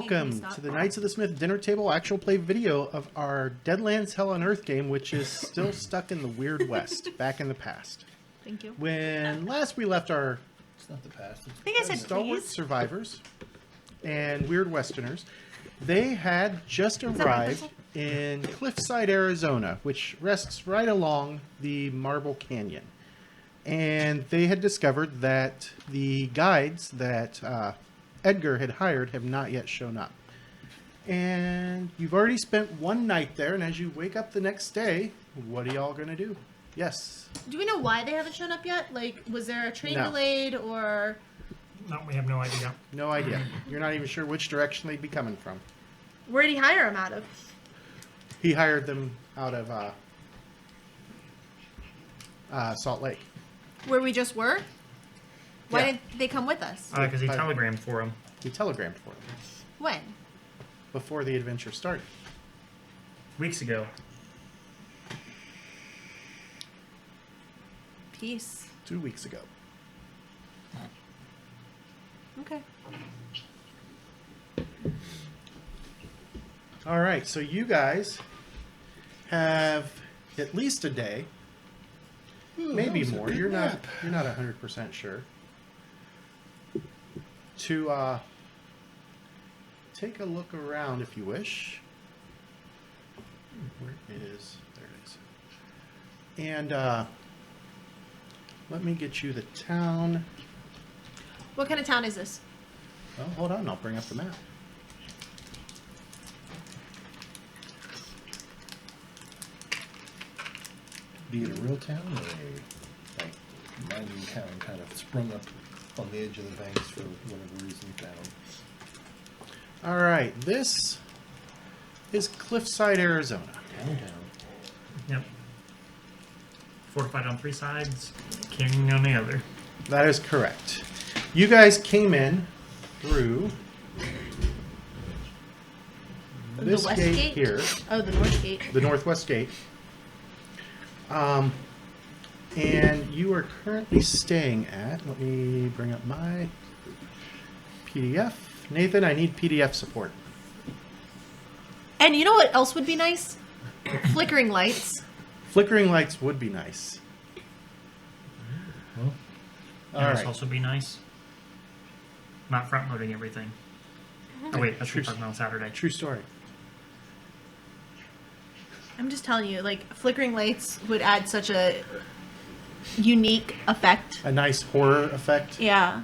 welcome to the Knights of the Smith dinner table actual play video of our Deadlands Hell on Earth game, which is still stuck in the Weird West, back in the past. Thank you. When last we left our It's not the past. I think I said stalwart please. survivors and Weird Westerners, they had just arrived in Cliffside, Arizona, which rests right along the Marble Canyon. And they had discovered that the guides that Edgar had hired have not yet shown up. And you've already spent one night there, and as you wake up the next day, what are y'all going to do? Yes. Do we know why they haven't shown up yet? Like, was there a train No. delayed or... No, we have no idea. No idea. You're not even sure which direction they'd be coming from. Where did he hire them out of? He hired them out of Salt Lake. Where we just were? Why Yeah. didn't they come with us? Because he telegrammed for him. He telegrammed for them When? before the adventure started. Weeks ago. Peace. 2 weeks ago. Okay. All right, so you guys have at least a day, maybe more. You're not 100% sure. To take a look around if you wish. Where is there it is. And let me get you the town. What kind of town is this? Oh, hold on, I'll bring up the map. Be it a real town or a mining town kind of sprung up on the edge of the banks for whatever reason found. All right, this is Cliffside, Arizona. Downtown. Yep. Fortified on 3 sides, canyon on the other. That is correct. You guys came in through this the west gate gate here, Oh, the north gate. the northwest gate. And you are currently staying at, let me bring up my PDF. Nathan, I need PDF support. And you know what else would be nice? Flickering lights. Flickering lights would be nice. Well, All That right. would also be nice. Not front loading everything. Oh wait, that's what we're talking about on Saturday. True story. I'm just telling you, like, flickering lights would add such a unique effect. A nice horror effect. Yeah.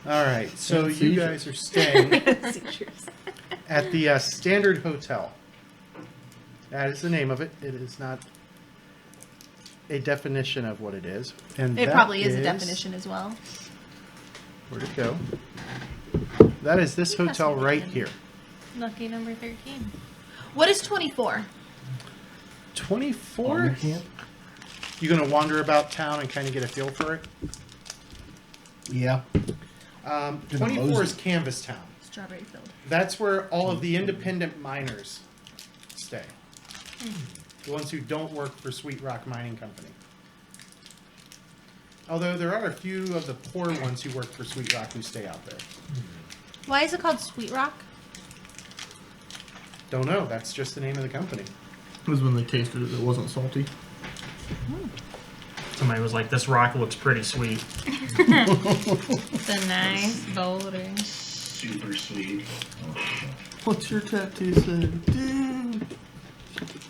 All right, so And you seizures. guys are staying Seizures. at the Standard Hotel. That is the name of it. It is not a definition of what it is. And It that probably is a definition as well. Where'd it go? That is this hotel right here. Lucky number 13. What is 24? 24? Army camp? You gonna wander about town and kind of get a feel for it? Yeah. 24 is Canvas Town. Strawberry filled. That's where all of the independent miners stay. The ones who don't work for Sweet Rock Mining Company. Although there are a few of the poor ones who work for Sweet Rock who stay out there. Why is it called Sweet Rock? Don't know. That's just the name of the company. It was when they tasted it, it wasn't salty. Somebody was like, "This rock looks pretty sweet." It's a nice boulder. Super sweet. What's your tattoo say? Dude!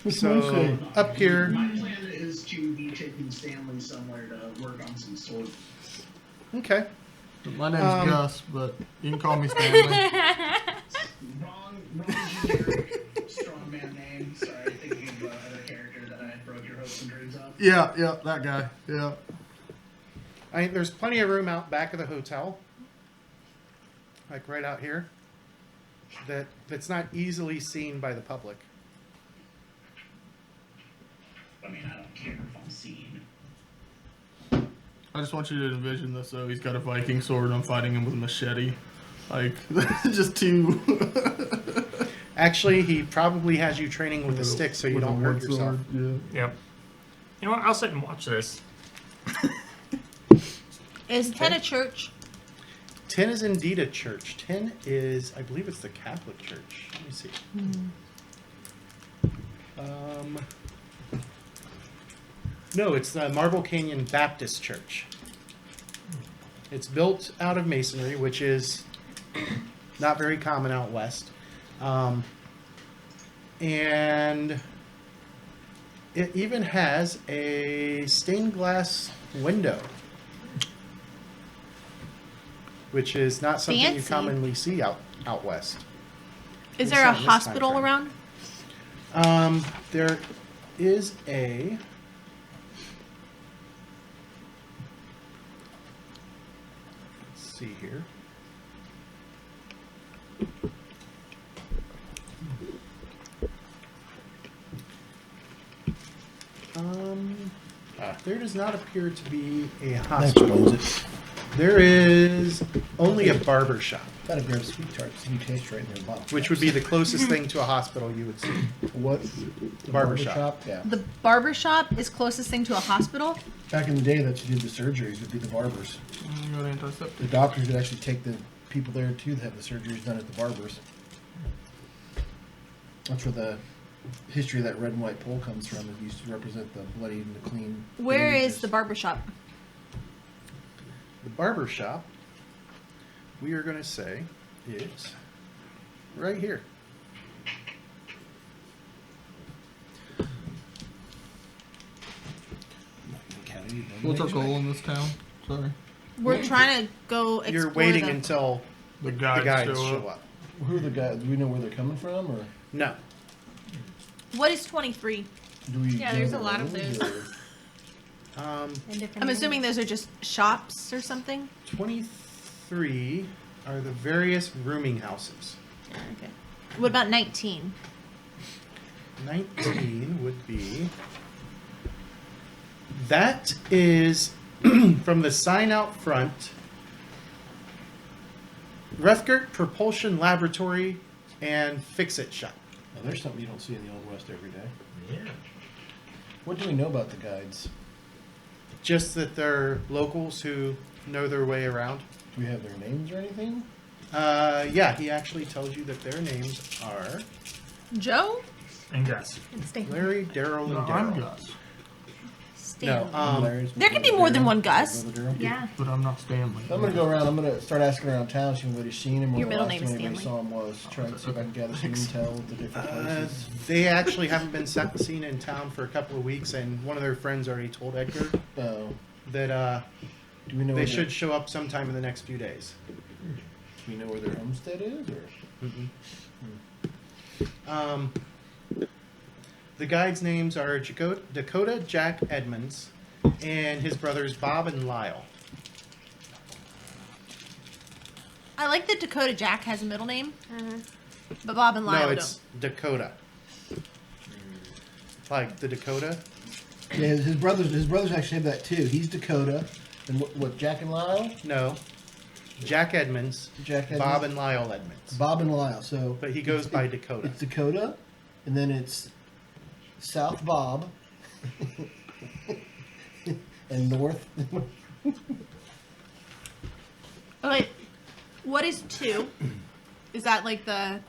What's mine So say? up here, My plan is to be taking Stanley somewhere to work on some sword. okay. My name's Gus, but you can call me Stanley. Wrong generic strongman name. Sorry, thinking of other character that I broke your hopes and dreams of. Yeah, that guy. Yeah. There's plenty of room out back of the hotel, like right out here, that's not easily seen by the public. I mean, I don't care if I'm seen. I just want you to envision this though. He's got a Viking sword and I'm fighting him with a machete. Like, just two. Actually, he probably has you training with a stick so you With a don't hurt wood yourself. sword, yeah. Yep. You know what? I'll sit and watch this. Is 10 a church? 10 is indeed a church. 10 is, I believe it's the Catholic Church. Let me see. No, it's the Marble Canyon Baptist Church. It's built out of masonry, which is not very common out west. And it even has a stained glass window, which is not something you Fancy. commonly see out west. Is At there a least not in this time hospital frame. around? There is a. Let's see here. There does not appear to be a That hospital. explains it. There is only a barber shop, Gotta grab sweet tarts. You taste right in their mouth. which would be the closest thing to a hospital you would see. What? Barber shop. Yeah. The barber shop is closest thing to a hospital. Back in the day, that you did the surgeries would be the barbers. You got antiseptic. The doctors would actually take the people there too that have the surgeries done at the barbers. That's where the history of that red and white pole comes from. It used to represent the bloody and the clean. Where is images. the barber shop? The barber shop, we are going to say, is right here. What's our goal in this town? Sorry. We're trying to go explore You're waiting the... until The the guides, guides show show up. up. Who are the guys? Do we know where they're coming from, or No. What is 23? do we? Yeah, know there's the a lot of names, those. or- I'm assuming those are just shops or something. 23 are the various rooming houses. Okay. What about 19? 19 would be. That is from the sign out front. Rethgert Propulsion Laboratory and Fix-It Shop. Now, there's something you don't see in the Old West every day. Yeah. What do we know about the guides? Just that they're locals who know their way around. Do we have their names or anything? Yeah, he actually tells you that their names are Joe? And Gus. Larry, Daryl, No, and I'm Daryl. Gus, No, Larry's there could be brother more than Daryl, one Gus. brother Daryl. Yeah. but I'm not Stanley. I'm gonna go around. I'm gonna start asking around town, see if anybody's seen him. Or Your the middle last name time is anybody Stanley. saw him was. Try and see if I can gather some intel with the different places. they actually haven't been seen in town for a couple of weeks, and one of their friends already told Edgar that Do we know? they where should show up sometime in the next few days. Do we know where their homestead is, or? The guides' names are Dakota Jack Edmonds and his brothers Bob and Lyle. I like that Dakota Jack has a middle name, but Bob and Lyle No, it's Dakota. Like the Dakota. Yeah, his brothers. His brothers actually have that too. He's Dakota, and what? Jack and Lyle. No. Jack Edmonds, Jack Edmonds. Bob and Lyle Edmonds. Bob and Lyle. So, But he goes by Dakota. It's Dakota, and then it's South Bob, and North. Oh, wait, what is 2? Is that like the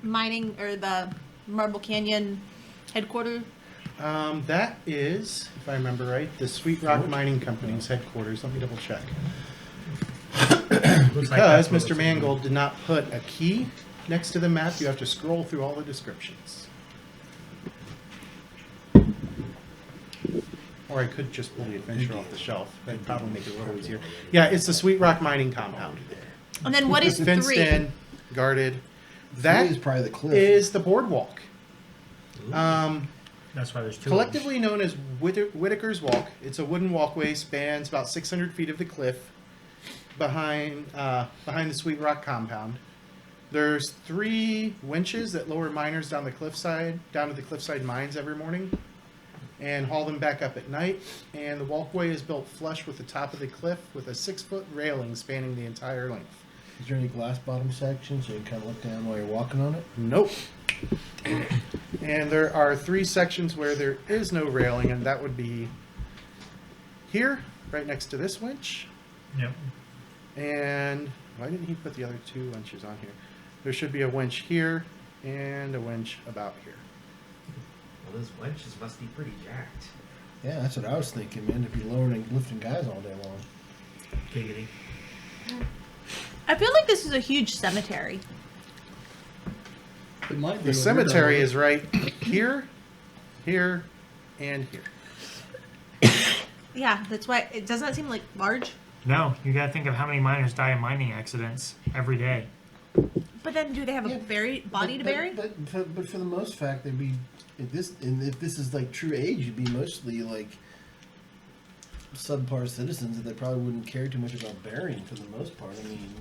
mining or the Marble Canyon headquarters? That is, if I remember right, the Sweet Rock Mining Company's headquarters. Let me double check. Because Mr. Mangold did not put a key next to the map, you have to scroll through all the descriptions. Or I could just pull the adventure off the shelf. That'd probably make it a little easier. Yeah, it's the Sweet Rock Mining Compound. And then what is Fenced 3? in, guarded. That That is probably the cliff. is the boardwalk. That's why there's two. Collectively known as Whitaker's Walk, it's a wooden walkway, spans about 600 feet of the cliff behind the Sweet Rock compound. There's 3 winches that lower miners down to the Cliffside mines every morning and haul them back up at night. And the walkway is built flush with the top of the cliff with a 6-foot railing spanning the entire length. Is there any glass bottom section so you can kind of look down while you're walking on it? Nope. And there are 3 sections where there is no railing, and that would be here, right next to this winch, Yep. And why didn't he put the other 2 winches on here? There should be a winch here and a winch about here. Well, those wenches must be pretty jacked. Yeah, that's what I was thinking, man. To be lowering and lifting guys all day long. Giggity. I feel like this is a huge cemetery. It might be. The cemetery is right here, here, and here. Yeah, that's why it doesn't seem like large. No, you gotta think of how many miners die in mining accidents every day. But then, do they have a body to bury? But for the most fact, they'd be if this is like true age, you'd be mostly like subpar citizens that they probably wouldn't care too much about burying for the most part. I mean,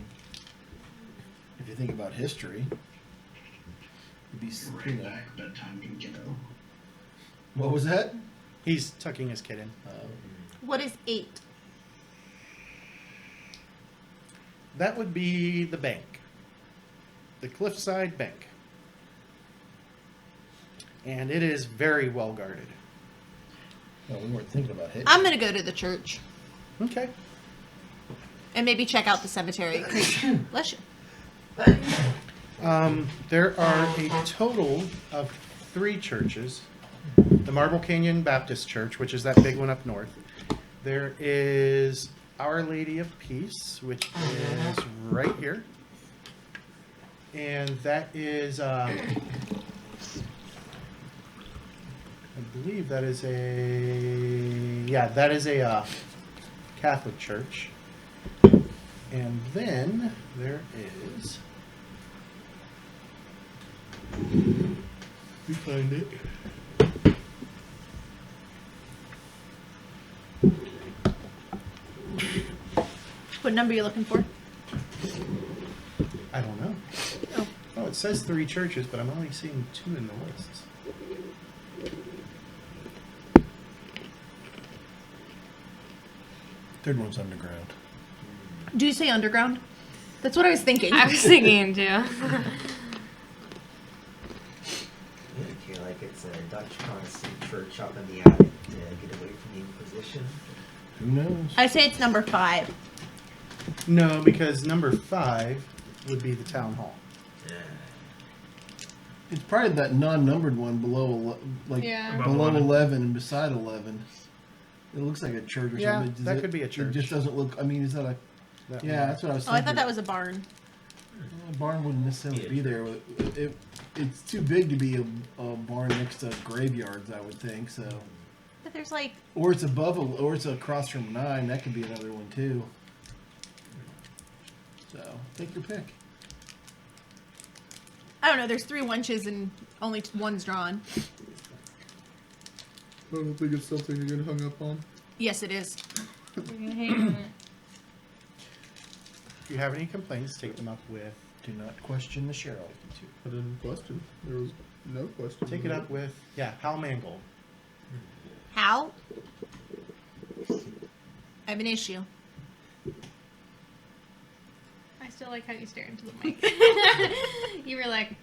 if you think about history, it'd be Right back, bedtime can kiddo. What was that? He's tucking his kid in. What is 8? That would be the bank. The Cliffside Bank. And it is very well guarded. No, we weren't thinking about hitting. I'm gonna go to the church Okay. and maybe check out the cemetery. Bless you. There are a total of 3 churches. The Marble Canyon Baptist Church, which is that big one up north. There is Our Lady of Peace, which is right here. And that is, I believe that is a Catholic church. And then there is, we find it. What number are you looking for? I don't know. Oh. Oh, it says 3 churches, but I'm only seeing 2 in the lists. Third one's underground. Do you say underground? That's what I was thinking. I was thinking too. I feel like it's a Dutch Protestant church up in the attic to get away from the Inquisition. Who knows? I say it's number 5. No, because number 5 would be the town hall. It's probably that non-numbered one below, Yeah. Above below 11. 11 and beside 11. It looks like a church or Yeah, something. that could be a church. It just doesn't look. I mean, is that a? That Yeah, one. that's what I was Oh, thinking. I thought that was a barn. A barn wouldn't necessarily be there. It's too big to be a barn next to graveyards, I would think. So, But there's like, or it's above, or it's across from 9. That could be another one too. So, take your pick. I don't know, there's 3 wenches and only one's drawn. I don't think it's something you're getting hung up on. Yes, it is. You're gonna hate on it. If you have any complaints, take them up with. Do not question the sheriff. I didn't question. There was no question. Take it up with, Hal Mangle. How? I have an issue. I still like how you stare into the mic. You were like,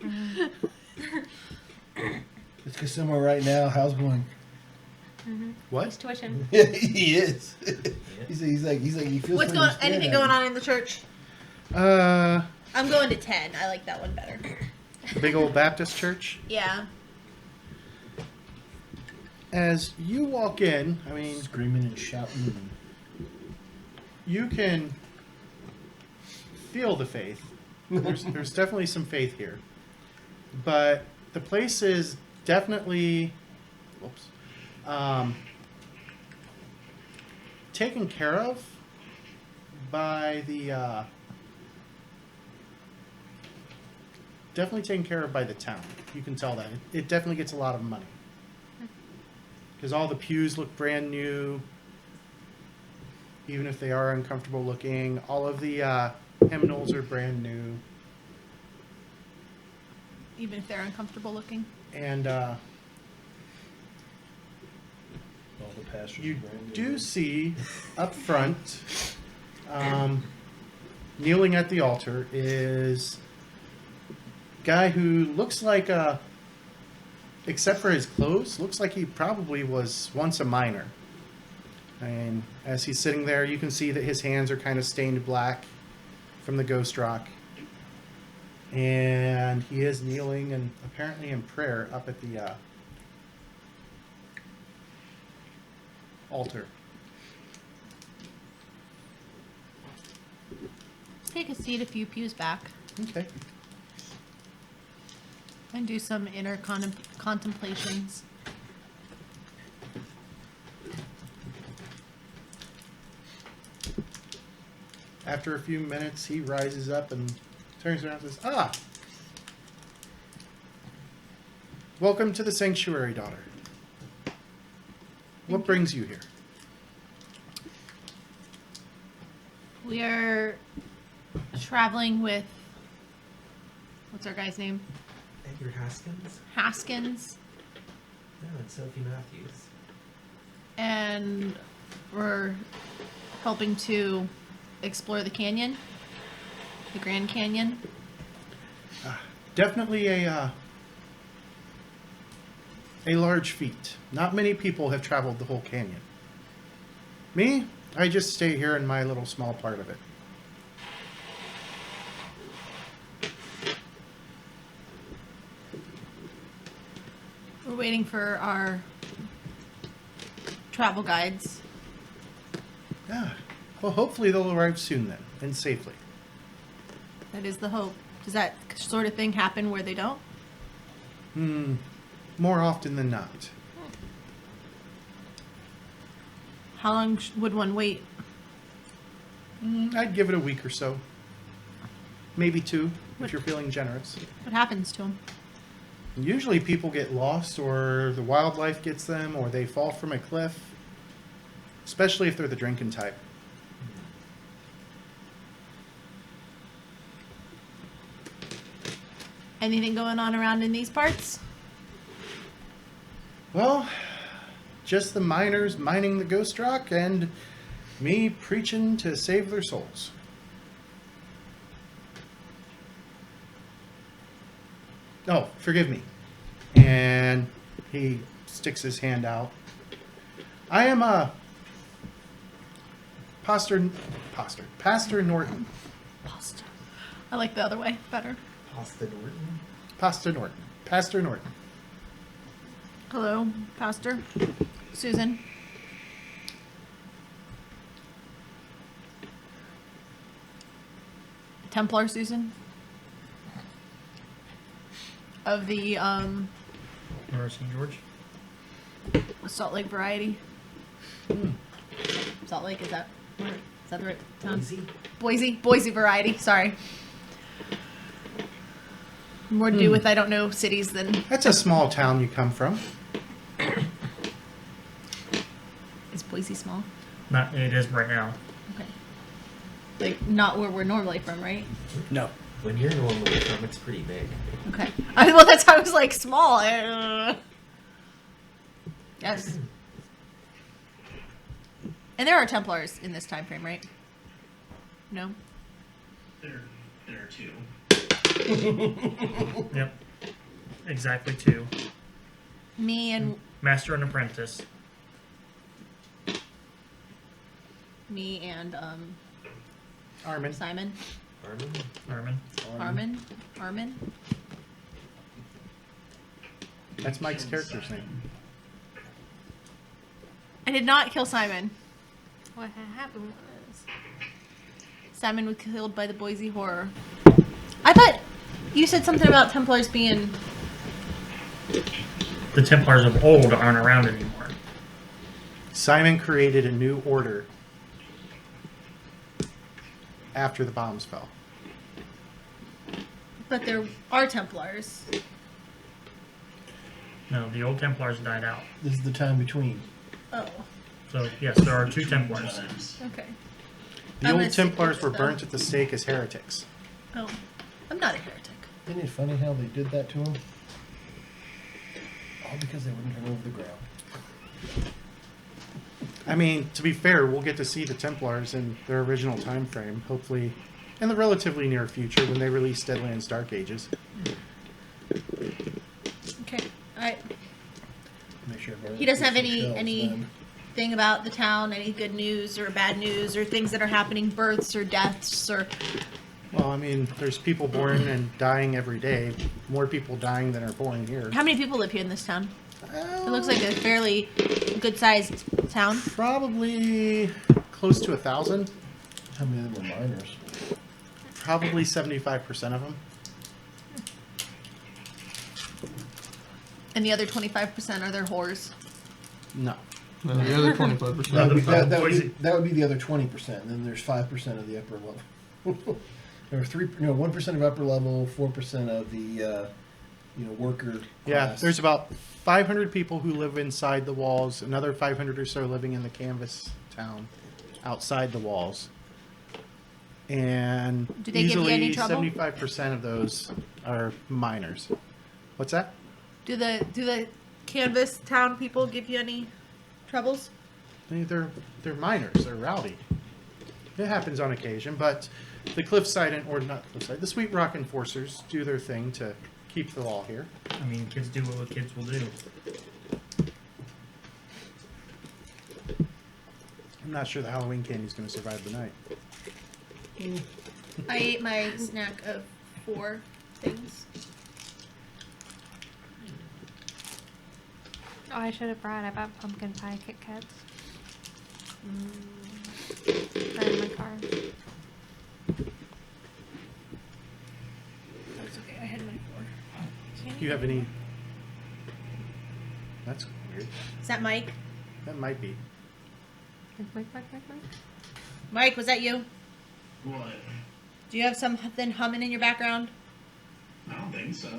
It's because somewhere right now, how's going? What? he's twitching. Yeah, he is. He's like he feels. What's going? Anything going on in the church? The I'm going to 10. I like that one better. big old Baptist church. Yeah. As you walk in, I mean, Screaming and shouting. you can feel the faith. There's definitely some faith here, but the place is definitely, taken care of by the definitely taken care of by the town. You can tell that it definitely gets a lot of money because all the pews look brand new. Even if they are uncomfortable looking, all of the hymnals are brand new. Even if they're uncomfortable looking. And All the pastors. you are brand new. do see up front, kneeling at the altar, is a guy who looks like except for his clothes, looks like he probably was once a miner. And as he's sitting there, you can see that his hands are kind of stained black. from the Ghost Rock. And he is kneeling and apparently in prayer up at the altar. Take a seat a few pews back Okay. and do some inner contemplations. After a few minutes, he rises up and turns around and says, "Ah! Welcome to the sanctuary, daughter. What brings you here?" We are traveling with, what's our guy's name? Edgar Haskins? Haskins. No, and Sophie Matthews. And we're helping to explore the canyon, the Grand Canyon. Definitely a large feat. Not many people have traveled the whole canyon. Me, I just stay here in my little small part of it. We're waiting for our travel guides. Yeah. Well, hopefully they'll arrive soon then, and safely. That is the hope. Does that sort of thing happen where they don't? More often than not. How long would one wait? I'd give it a week or so. Maybe 2, What- if you're feeling generous. What happens to them? Usually people get lost, or the wildlife gets them, or they fall from a cliff. Especially if they're the drinking type. Anything going on around in these parts? Well, just the miners mining the Ghost Rock and me preaching to save their souls. Oh, forgive me. And he sticks his hand out. I am Pastor Norton. Lost. I like the other way better. Austin Norton? Pastor Norton. Hello, Pastor. Susan. Templar Susan. Of the Or St. George. Salt Lake variety. Salt Lake, is that the right town? Boise variety, sorry. More to do with I don't know cities than That's a small town you come from. is Boise small? Not it is right now. Okay. Like not where we're normally from, right? No. When you're normally from, it's pretty big. Okay. Well, that's why I was like small. Yes. And there are Templars in this time frame, right? No. There are 2. Yep. Exactly 2. Me and Master and apprentice. Armin. Simon. Armin? Armin. That's Mike's character's name. I did not kill Simon. What happened was Simon was killed by the Boise Horror. I thought you said something about Templars being. The Templars of old aren't around anymore. Simon created a new order after the bombs fell. But there are Templars. No, the old Templars died out. This is the time between. Oh, So yes, there are 2 Templars. okay. The I'm old gonna stick Templars with were the- burnt at the stake as heretics. Oh, I'm not a heretic. Isn't it funny how they did that to him? All because they wouldn't turn over the ground. I mean, to be fair, we'll get to see the Templars in their original time frame, hopefully in the relatively near future when they release Deadlands Dark Ages. Okay. All right. Make sure everybody He doesn't have gets some any shells then. thing about the town, any good news or bad news or things that are happening, births or deaths or Well, I mean, there's people born and dying every day. More people dying than are born here. How many people live here in this town? It looks like a fairly good-sized town. Probably close to 1,000. How many of them are minors? Probably 75% of them. And the other 25% are their whores. No. No, the other 25%. That would be, Boise. that would be the other 20%. And then there's 5% of the upper level. There are 1% of upper level, 4% of the worker. Yeah, class. there's about 500 people who live inside the walls, another 500 or so living in the canvas town outside the walls. And Do they give you easily any trouble? 75% of those are minors. What's that? Do the canvas town people give you any troubles? They're minors. They're rowdy. It happens on occasion, but the or not Cliffside, the Sweet Rock Enforcers do their thing to keep the law here. I mean, kids do what kids will do. I'm not sure the Halloween candy's going to survive the night. I ate my snack of 4 things. Oh, I should have brought. I bought pumpkin pie Kit Kats. They're in my car. That's okay. I had my 4. Do you have any? That's weird. Is that Mike? That might be. Mike. Mike, was that you? What? Do you have something humming in your background? I don't think so.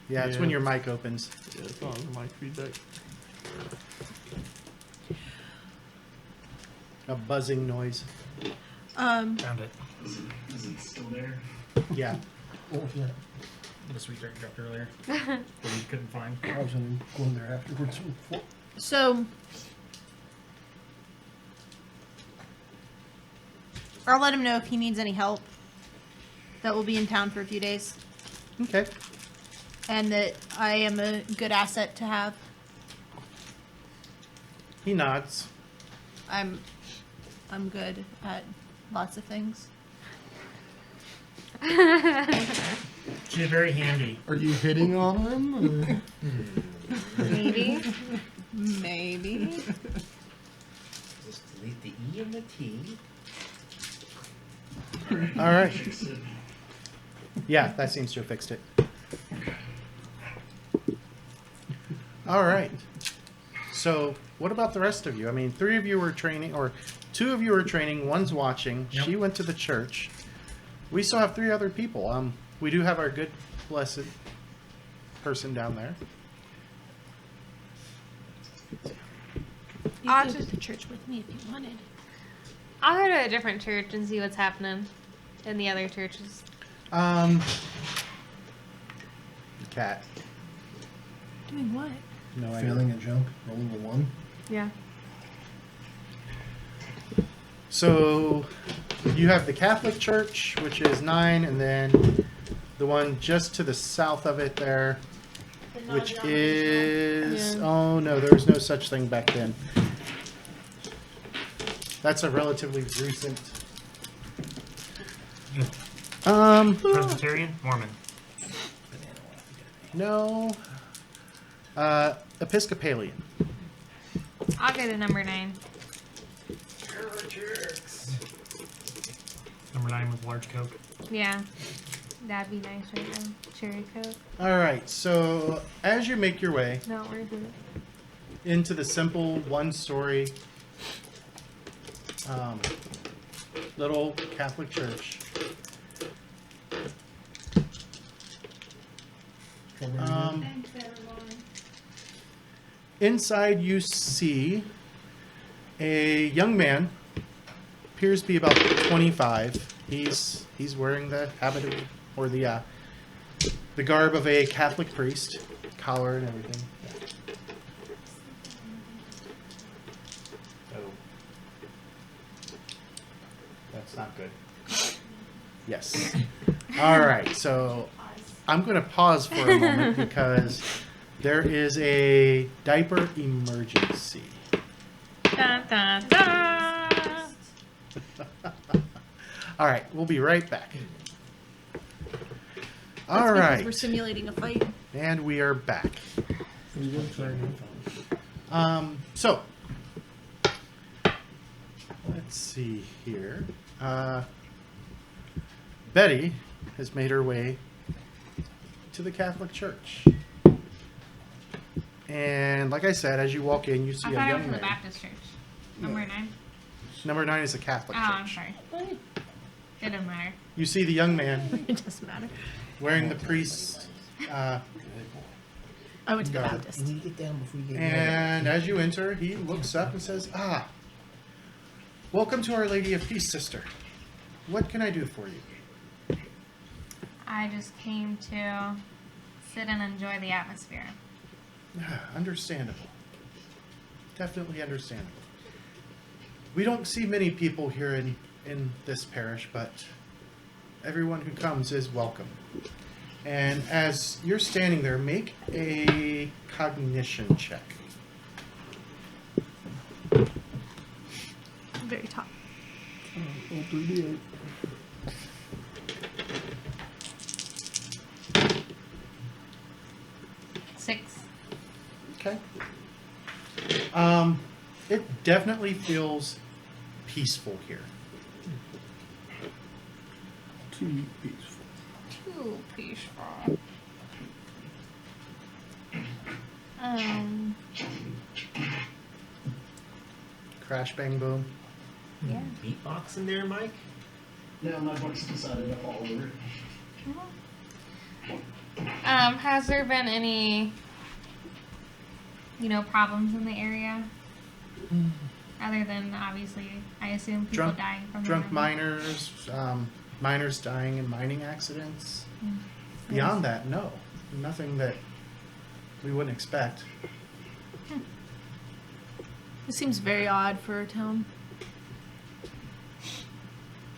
Yeah, it's Yeah. when your mic opens. Yeah, it's not the mic feedback. A buzzing noise. Found it. Is it still there? Yeah. What was that? The sweet drink dropped earlier. That we couldn't find. I was going to go in there afterwards. So, I'll let him know if he needs any help. That we'll be in town for a few days, Okay. and that I am a good asset to have. He nods. I'm good at lots of things. She's very handy. Are you hitting on him? Maybe. Maybe. Just delete the E and the T. All right. Fix it. Yeah, that seems to have fixed it. All right. So, what about the rest of you? I mean, 3 of you were training, or 2 of you were training. One's watching. Yep. She went to the church. We still have 3 other people. We do have our good, blessed person down there. You I'll could go just- to church with me if you wanted. I'll go to a different church and see what's happening in the other churches. Cat. Doing what? No idea. Failing a jump, rolling a 1. Yeah. So, you have the Catholic Church, which is 9, and then the one just to the south of it there, which is... Yeah. Oh, no, there was no such thing back then. That's a relatively recent... Presbyterian, Mormon. No. Episcopalian. I'll go to number 9. Number 9 with large Coke. Yeah. That'd be nice right now. Cherry Coke. All right, so as you make your way Not worth it. into the simple one-story little Catholic church, inside you see a young man, appears to be about 25. He's wearing the habit of, or the garb of a Catholic priest, collar and everything. Oh, that's not good. Yes. All right, so I'm going to pause for a moment because there is a diaper emergency. Dun, dun, dun. All right, we'll be right back. That's All because right, We're simulating a fight. and we are back. So let's see here. Betty has made her way to the Catholic Church. And like I said, as you walk in, you see I a thought I young went to the man. Baptist church. Number 9. Number 9 is a Catholic Oh, I'm church. sorry. It doesn't matter. You see the young man It doesn't matter. wearing the priest's I went to the God. Baptist. You need to get down before you get and as you enter, he looks up and says, welcome to Our Lady of Peace, sister. What can I do for you? I just came to sit and enjoy the atmosphere. Understandable. Definitely understandable. We don't see many people here in this parish, but everyone who comes is welcome. And as you're standing there, make a cognition check. Very top. Six. Okay. It definitely feels peaceful here. Too peaceful. Too peaceful. Crash, bang, boom. Yeah. Beatbox in there, Mike? No, my voice decided to fall over. Has there been any, problems in the area? Other than, obviously, I assume people Drunk- dying from Drunk the miners, miners dying in mining accidents. Beyond that, no. Nothing that we wouldn't expect. It seems very odd for a town.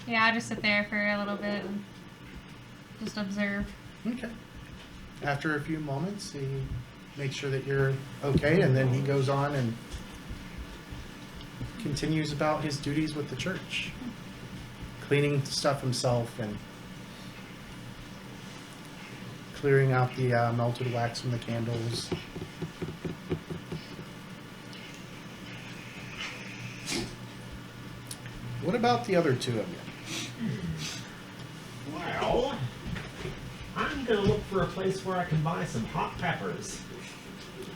Yeah, I just sit there for a little bit and just observe. Okay. After a few moments, he makes sure that you're okay, and then he goes on and continues about his duties with the church, cleaning stuff himself and clearing out the melted wax from the candles. What about the other two of you? Well, I'm gonna look for a place where I can buy some hot peppers.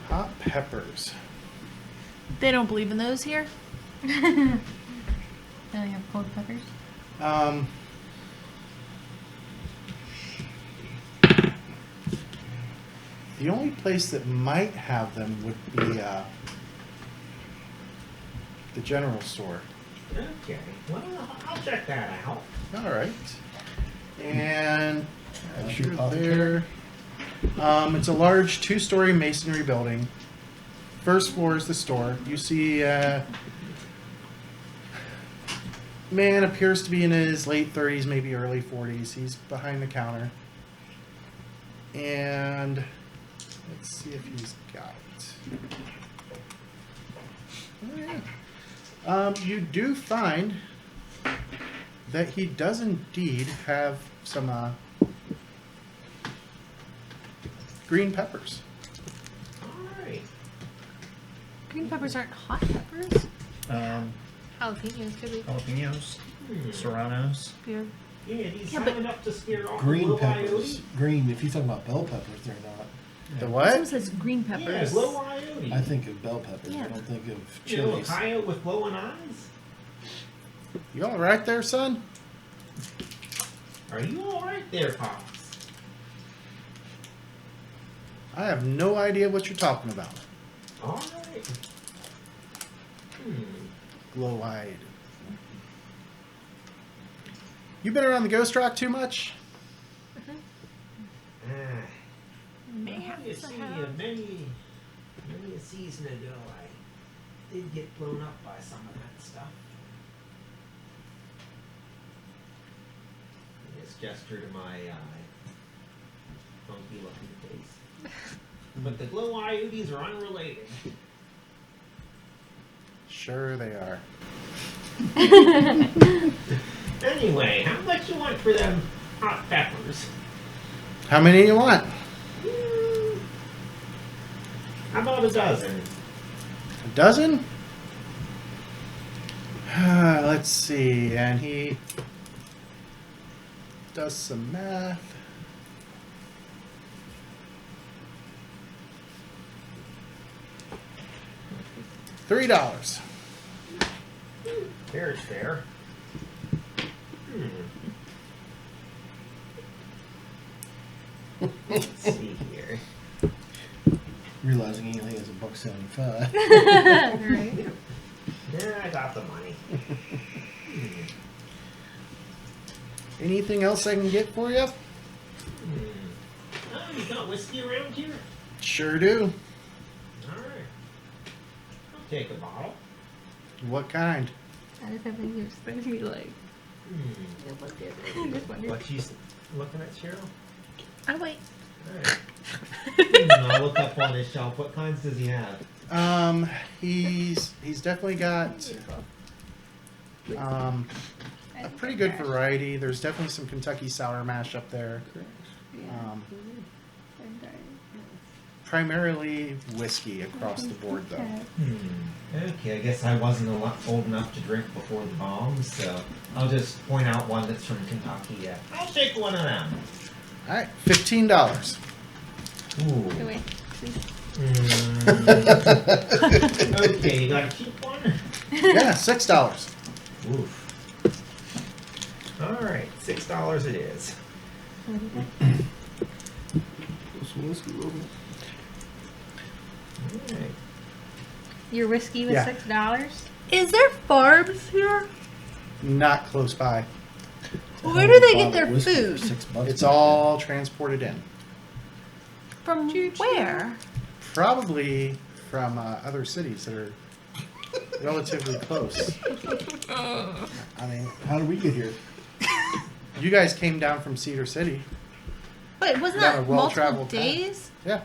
Hot peppers. They don't believe in those here. They only have cold peppers. The only place that might have them would be the general store. Okay, well, I'll check that out. All right. And as you're Apothecary? there, it's a large 2-story masonry building. First floor is the store. You see man appears to be in his late 30s, maybe early 40s. He's behind the counter. And let's see if he's got it. Oh, yeah. You do find that he does indeed have some green peppers. Alright. Green peppers aren't hot peppers. Jalapenos could be. Jalapenos, serranos. Weird. Yeah, these Yeah, sound but- enough to scare off Green little peppers. coyote. Green, if you're talking about bell peppers, they're not. The This what? one says green Yeah, peppers. glow coyote. I think of bell peppers. Yeah. I don't think of You know, a chilies. coyote with glowing eyes? You all right there, son? Are you alright there, Pops? I have no idea what you're talking about. Alright. Glow-eyed. You been around the ghost rock too much? You see, many a season ago, I did get blown up by some of that stuff. I just gesture to my funky looking face. But the glow coyotes are unrelated. Sure they are. Anyway, how much you want for them hot peppers? How many do you want? How about a dozen? A dozen? Let's see. And he does some math. $3. Fair is fair. Let's see here. Realizing he only has $1.75. Right. Yeah, I got the money. Anything else I can get for you? Oh, you got whiskey around here? Sure do. Alright. I'll take a bottle. What kind? I was hoping you were supposed to be like, just wondered. What you looking at, Cheryl? I wait. Alright. I'll look up on his shelf. What kinds does he have? He's definitely got a pretty good variety. There's definitely some Kentucky sour mash up there. Primarily whiskey across the board, though. Okay, I guess I wasn't old enough to drink before the bombs, so I'll just point out one that's from Kentucky. Yeah, I'll take one of them. All right, $15. Ooh. Oh, wait, please. Okay, you got a cheap one? Yeah, $6. Oof. Alright, $6 it is. Some whiskey, Logan. Alright. Your whiskey was Yeah. $6? Is there farms here? Not close by. Where do they get their Whiskey for food? $6. It's all transported in. From where? Probably from other cities that are relatively close. I mean, How did we get here? you guys came down from Cedar City. Wait, wasn't Got a that multiple well-traveled path. days? Yeah.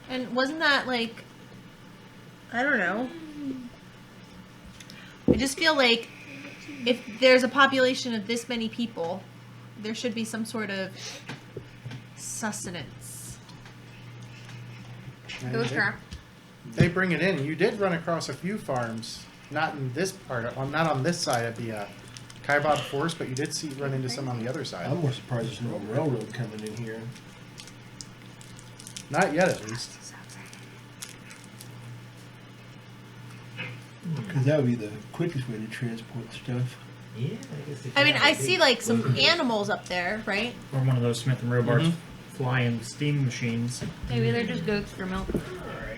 And wasn't that like, I don't know. I just feel like if there's a population of this many people, there should be some sort of sustenance. And Go they- truck. They bring it in. You did run across a few farms, not in this part, not on this side of the Kaibab Forest, but you did run into some on the other side. I'm more surprised there's no railroad coming in here. Not yet, at least. Because that would be the quickest way to transport stuff. Yeah, I guess if I you mean, have a I big- see like some animals up there, right? Or one of those Smith and Robarts Mhm. flying steam machines. Maybe they're just goats for milk. Alright.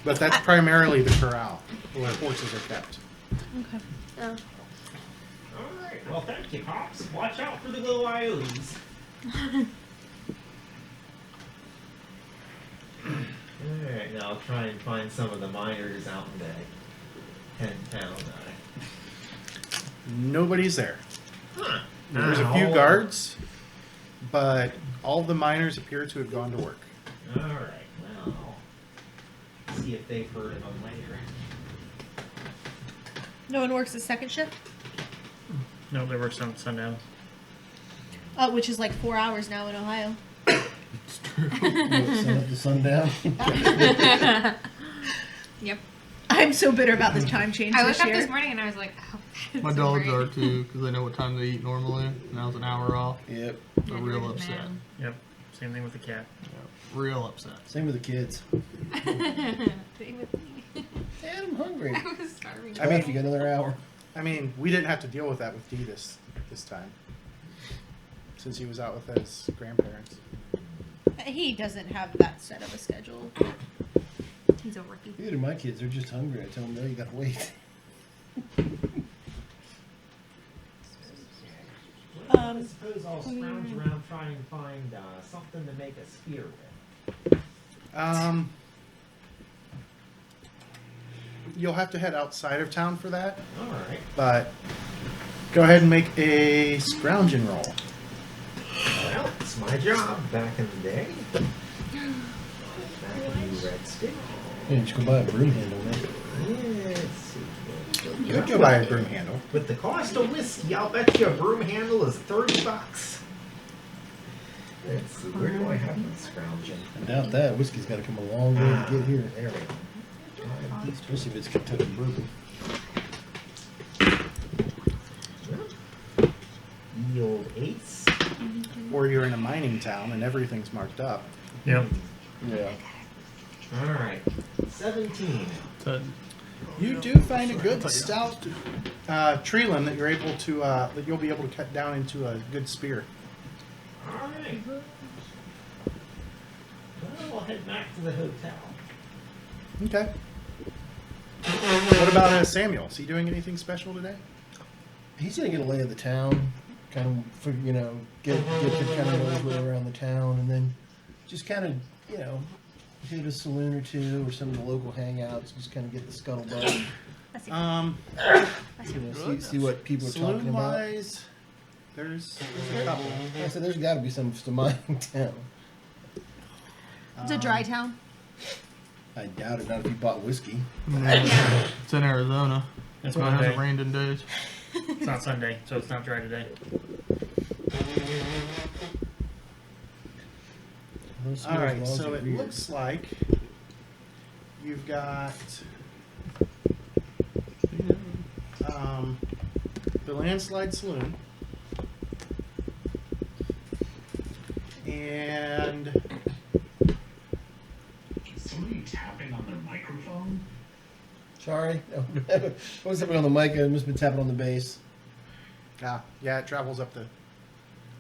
But that's primarily the corral where horses are kept. Okay. Oh. Alright, well thank you, Pops. Watch out for the little IOs. Alright, now I'll try and find some of the miners out in the 10 town. Nobody's there. Huh. There's a few guards, but all the miners appear to have gone to work. Alright, well, see if they've heard of them later. No one works the second shift? No, they were sundown. Which is like 4 hours now in Ohio. Sun up to sundown. Yep. I'm so bitter about this time change I this woke up year. this morning and I was like, oh, it's My so dogs bright. are too, because they know what time they eat normally. And I was an hour off. Yep. They're Yeah, real you're upset. mad. Yep. Same thing with the cat. Real upset. Same with the kids. Same with me. Dad, I'm hungry. I was starving. I mean- you got another hour. I mean, we didn't have to deal with that with Dee this time, since he was out with his grandparents. He doesn't have that set of a schedule. He's a rookie. Neither of my kids, they're just hungry. I tell them, no, you gotta wait. Well, I suppose I'll scrounge around trying to find something to make a spear with. You'll have to head outside of town for that, Alright. but go ahead and make a scrounging roll. Well, it's my job back in the day. Back in the Red Stick. Yeah, just go buy a broom handle, man. Let's see. You could go buy a broom handle. With the cost of whiskey, I'll bet you a broom handle is $30. Let's see, where do I have this scrounging? I doubt that. Whiskey's got to come a long way to get here. There we go. Especially if it's Kentucky bourbon. The old ace. Or you're in a mining town and everything's marked up. Yep. Yeah. All right, 17. You do find a good stout tree limb that you're able to that you'll be able to cut down into a good spear. All right. Well, we'll head back to the hotel. Okay. What about Samuel? Is he doing anything special today? He's gonna get a lay of the town, kind of, get the kind of knows way around the town, and then just kind of, hit a saloon or two or some of the local hangouts. Just kind of get the scuttlebutt. See what people are talking Saloon about. wise, there's a couple. I said there's got to be some mining town. It's a dry town. I doubt it. Not if you bought whiskey. It's in Arizona. It's It hasn't Monday. rained in days. It's not Sunday, so it's not dry today. All right, so it looks like you've got the Landslide Saloon and Is somebody tapping on their microphone? Sorry. I was tapping on the mic. I must have been tapping on the bass. yeah, it travels up the.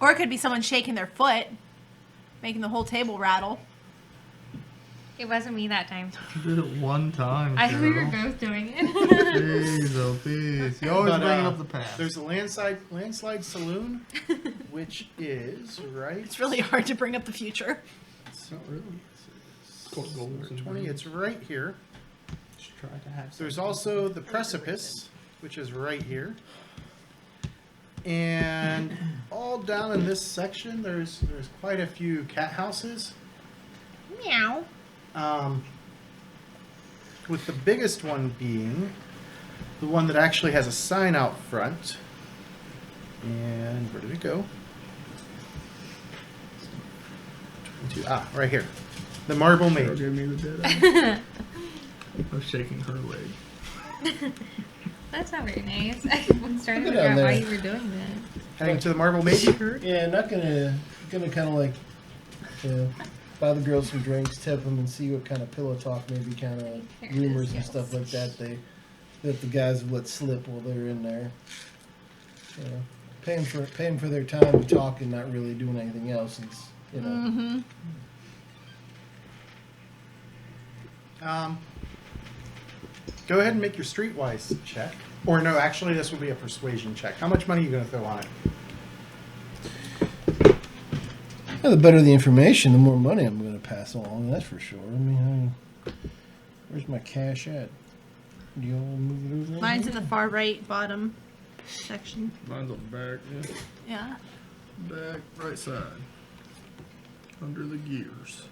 Or it could be someone shaking their foot, making the whole table rattle. It wasn't me that time. You did it one time. I think we were Cheryl. both doing it. Jeez, oh, peace. You always But, bringing up the past. There's a landslide saloon, which is right. It's really hard to bring up the future. It's not really. It's called Goals and 20. It's right here. Try to have There's also the precipice, which is right here. And all down in this section, there's quite a few cat houses. Meow. With the biggest one being the one that actually has a sign out front. And where did it go? 22. Right here. The Marble Cheryl Mage. gave me the dead eye. I was shaking her leg. That's not very nice. I was trying to Look figure down out why there. you were doing that. Heading to the Marble Mage, you heard? Yeah, not gonna kind of like buy the girls some drinks, tip them, and see what kind of pillow talk, maybe kind of There it rumors is, and yes. stuff like that that the guys have let slip while they're in there. Paying for their time to talk and not really doing anything else. It's, Mm-hmm. Go ahead and make your streetwise check. Or no, actually, this will be a persuasion check. How much money are you going to throw on it? the better the information, the more money I'm going to pass along. That's for sure. Where's my cash at? Do you all move it over? Mine's in the far right bottom section. Mine's on the back, Yeah. Back, right side. Under the gears.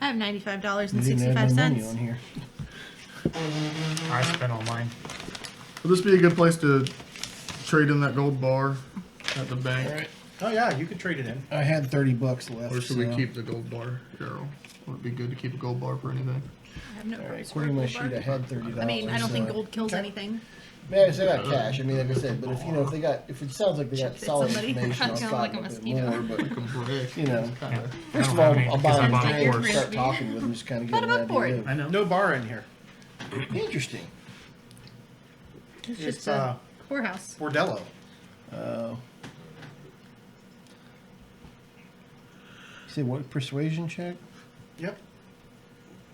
I have $95 You and didn't add 65 no money cents. on here. I spent all mine. Will this be a good place to trade in that gold bar at the bank? All right. Oh, yeah, you could trade it in. I had $30 left. Or should we so- keep the gold bar, Cheryl? Would it be good to keep a gold bar for anything? I have no All right, purse according to my for sheet, gold I bar. had $30. I mean, I don't think so- gold kills Okay. anything. Yeah, I said I got cash. I mean, like I said, but if it sounds like they got Should fit solid somebody. information, I'll Sounds talk like a a bit mosquito. more. But Come brick. you know, Kinda. first of I all, don't have any, I'll because I buy bought them a drinks, horse. start talking with them, just kind of Put get 'em an up for idea. it. I know. No bar in here. Interesting. It's It's just a whorehouse. Bordello. Say what? Persuasion check? Yep.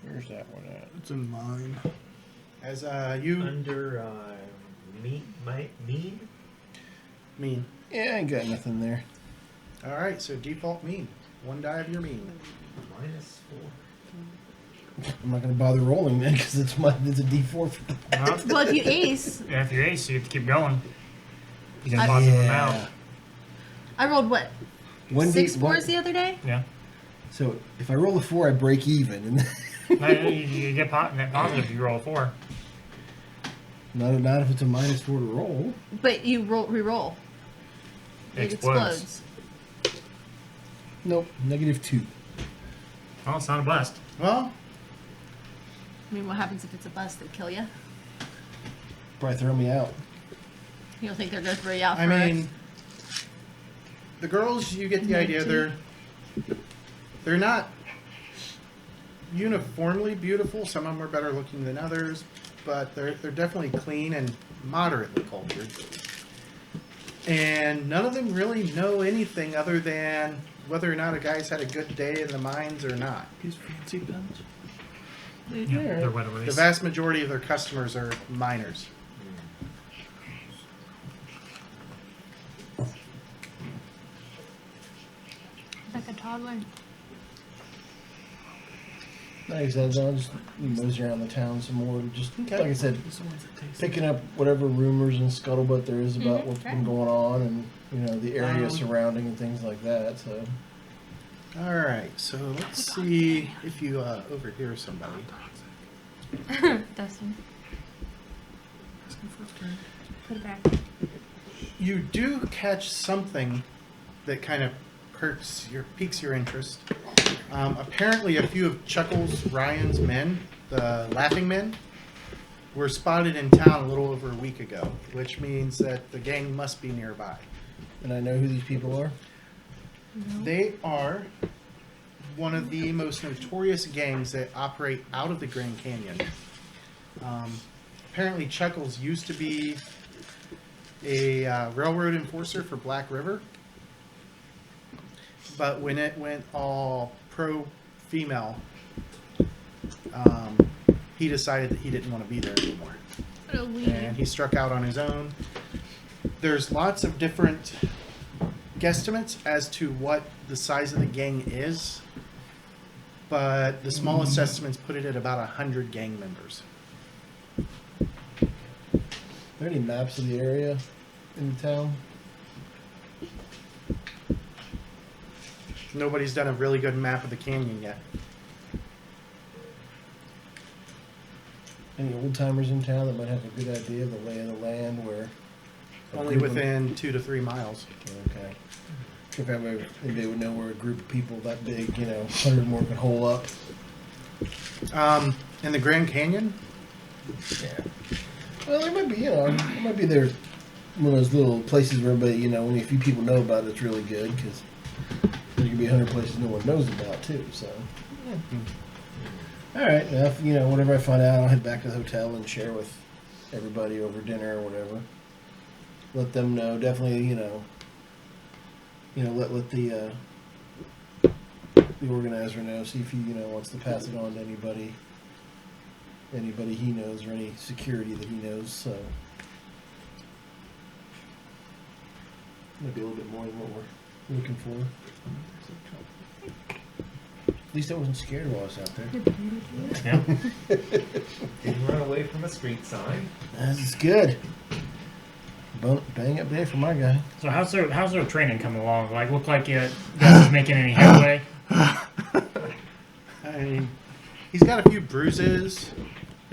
Where's that one at? It's in mine. As you Under mean? mean. Yeah, I ain't got nothing there. All right, so default mean. One die of your mean. -4. I'm not gonna bother rolling then because it's a D4 for that. Well, if you ace, Yeah, if you're ace, you have to keep going. You can I- positive them out. I rolled what? One Six D- fours one- the other day? Yeah. So if I roll a 4, I break even. And No, you get net positive if you roll a 4. Not if it's a -4 to roll. But you re-roll. It explodes. Nope, -2. Oh, it's not a blast. Well, I mean, what happens if it's a bust? They kill you? Probably throw me out. You don't think they're going to throw you out I first? mean, the girls, you get the idea. They're not uniformly beautiful. Some of them are better looking than others, but they're definitely clean and moderately cultured. And none of them really know anything other than whether or not a guy's had a good day in the mines or not. These fancy guns. Yeah, they're wet The erase. vast majority of their customers are miners. Like a toddler. Like I said, I'll just mosey around the town some more. Just Okay. like I said, These are the ones that taste. picking up whatever rumors and scuttlebutt there is about what's been right. going on and the area surrounding and things like that. So All right, so let's see if you overhear somebody. Dustin, put it back. You do catch something that kind of piques your interest. Apparently, a few of Chuckles Ryan's men, the Laughing Men, were spotted in town a little over a week ago, which means that the gang must be nearby. and I know who these people are. They are one of the most notorious gangs that operate out of the Grand Canyon. Apparently, Chuckles used to be a railroad enforcer for Black River, but when it went all pro-female, he decided that he didn't want to be there anymore, What a weed. and he struck out on his own. There's lots of different guesstimates as to what the size of the gang is, but the smallest estimates put it at about 100 gang members. Are there any maps of the area in the town? Nobody's done a really good map of the canyon yet. Any old timers in town that might have a good idea of the lay of the land where? a Only group of- within 2 to 3 miles. Okay. If anybody would know where a group of people that big, 100 or more could hole up. In the Grand Canyon, Yeah. Well, there might be, it might be there one of those little places where everybody, only a few people know about it. It's really good because there could be 100 places no one knows about too. So, all right. Now, if, whatever I find out, I'll head back to the hotel and share with everybody over dinner or whatever. Let them know. Definitely, let the organizer know. See if he, wants to pass it on to anybody he knows or any security that he knows. So maybe a little bit more than what we're looking for. At least I wasn't scared while I was out there. Yeah. Didn't run away from a street sign. That's good. Bang up day for my guy. So how's their training coming along? Like, look like you guys is making any headway? I mean, he's got a few bruises.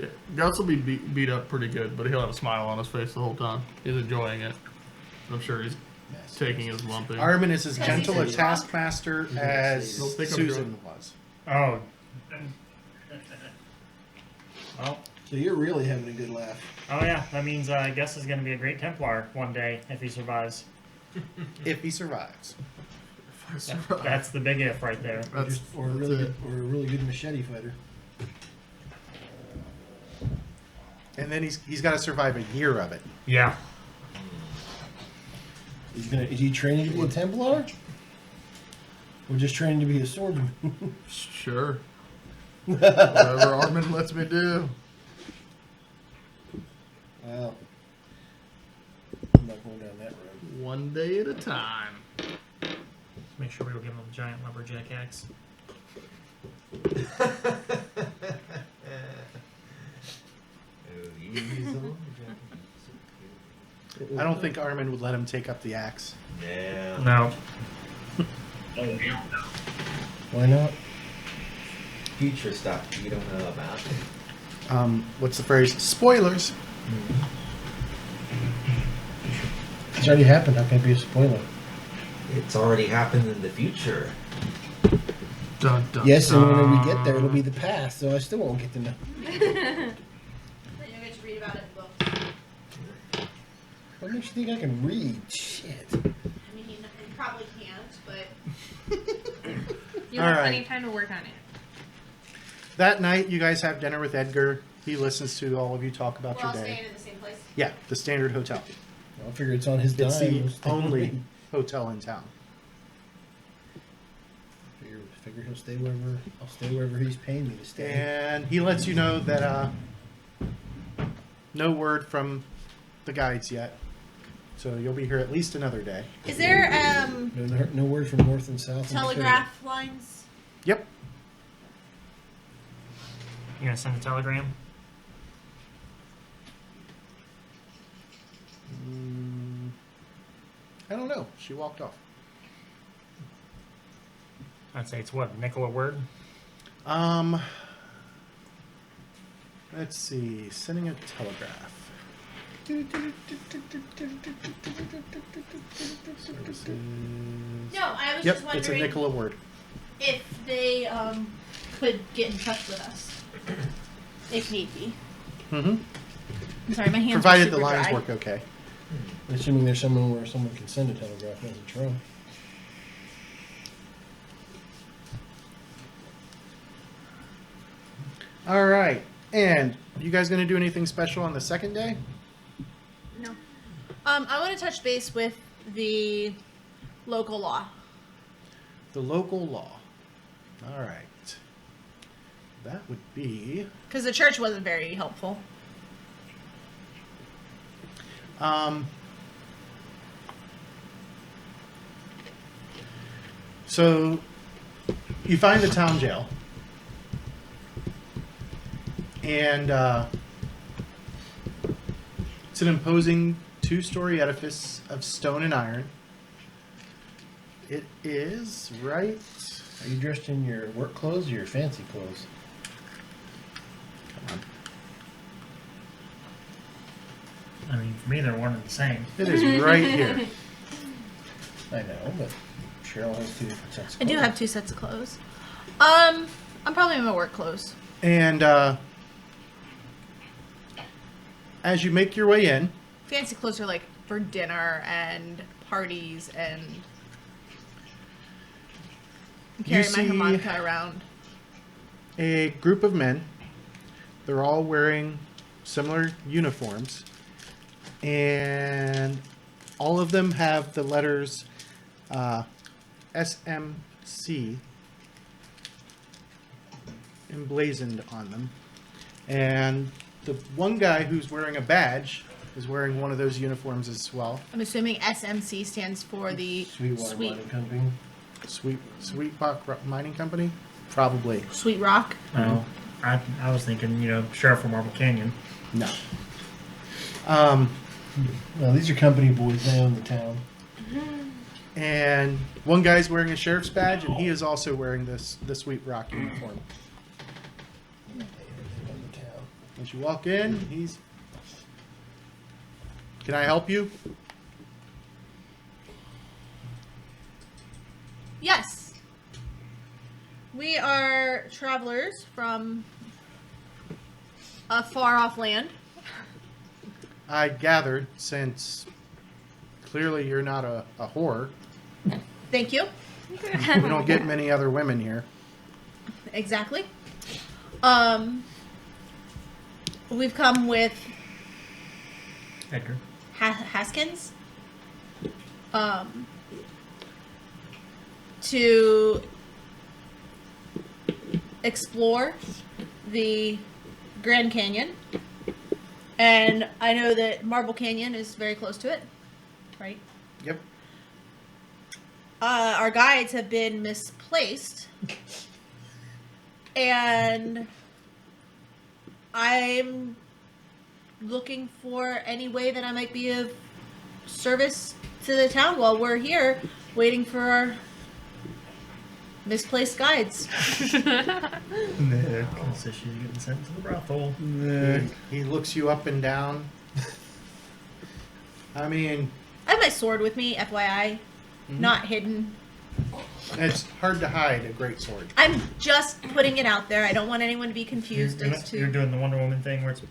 Yeah, Guts will be beat up pretty good, but he'll have a smile on his face the whole time. He's enjoying it. I'm sure he's taking his lumping. Armin is as gentle a taskmaster as He'll think I'm Susan was. Oh. Well, So you're really having a good laugh. oh yeah, that means Gus is going to be a great Templar one day if he survives. If he survives. That's the big if right there. That's, Or a really good machete fighter. And then he's got to survive a year of it. Yeah. Is he training to be a Templar? Or just training to be a swordsman? sure. Whatever Armin lets me do. Well, I'm not going down that road. One day at a time. Make sure we don't give him a giant lumberjack axe. I don't think Armin would let him take up the axe. Yeah. No. Why not? Future stuff you don't know about. What's the phrase? Spoilers. It's already happened. How can it be a spoiler? It's already happened in the future. Dun, dun, Yes, and when we dun. get there, it'll be the past, so I still won't get to know. Then you'll get to read about it in books. What makes you think I can read? Shit. I mean, you probably can't, but You have All plenty right. of time to work on it. That night, you guys have dinner with Edgar. He listens to all of you talk about we're your all day. staying in the same place. Yeah, the Standard Hotel. I figure it's on his dime. It's the We'll stay only away. hotel in town. Figure he'll stay wherever. I'll stay wherever he's paying me to stay. And he lets you know that no word from the guides yet. So you'll be here at least another day. Is there No word from north and south. and telegraph lines? Yep. You gonna send a telegram? I don't know. She walked off. I'd say it's what, a nickel a word? Let's see. Sending a telegraph. Services. No, I was Yep, just it's a wondering nickel a word. if they could get in touch with us if need be. Mm-hmm. I'm sorry, my hands Provided are the super lines dry. work okay. Assuming there's someone where someone can send a telegraph message from. All right. And you guys going to do anything special on the second day? No. I want to touch base with the local law. The local law. All right. That would be. Because the church wasn't very helpful. So you find the town jail. And it's an imposing 2-story edifice of stone and iron. It is right. Are you dressed in your work clothes or your fancy clothes? Come on. I mean, for me, they're one and the same. It is right here. I know, but Cheryl has 2 different sets of I do clothes. have 2 sets of clothes. I'm probably in my work clothes. And as you make your way in, Fancy clothes are like for dinner and parties and carry my see- harmonica around. a group of men. They're all wearing similar uniforms. And all of them have the letters SMC emblazoned on them. And the one guy who's wearing a badge is wearing one of those uniforms as well. I'm assuming SMC stands for the Sweetwater Sweet Mining Company. Sweet Rock Mining Company? Probably. Sweet Rock. Oh, I was thinking, Sheriff from Marble Canyon. No. Well, these are company boys. They own the town. And one guy's wearing a sheriff's badge, and he is also wearing the Sweet Rock uniform. They own the town. As you walk in, he's. Can I help you? Yes. We are travelers from a far off land. I gathered, since clearly you're not a whore, Thank you. we don't get many other women here. Exactly. We've come with Edgar. Haskins to explore the Grand Canyon. And I know that Marble Canyon is very close to it, right? Yep. Our guides have been misplaced. And I'm looking for any way that I might be of service to the town while we're here waiting for our misplaced guides. So she's getting sent to the brothel. He looks you up and down, I mean, I have my sword with me, FYI. Mhm. Not hidden. it's hard to hide a great sword. I'm just putting it out there. I don't want anyone to be confused You're, as not- to. you're doing the Wonder Woman thing where it's.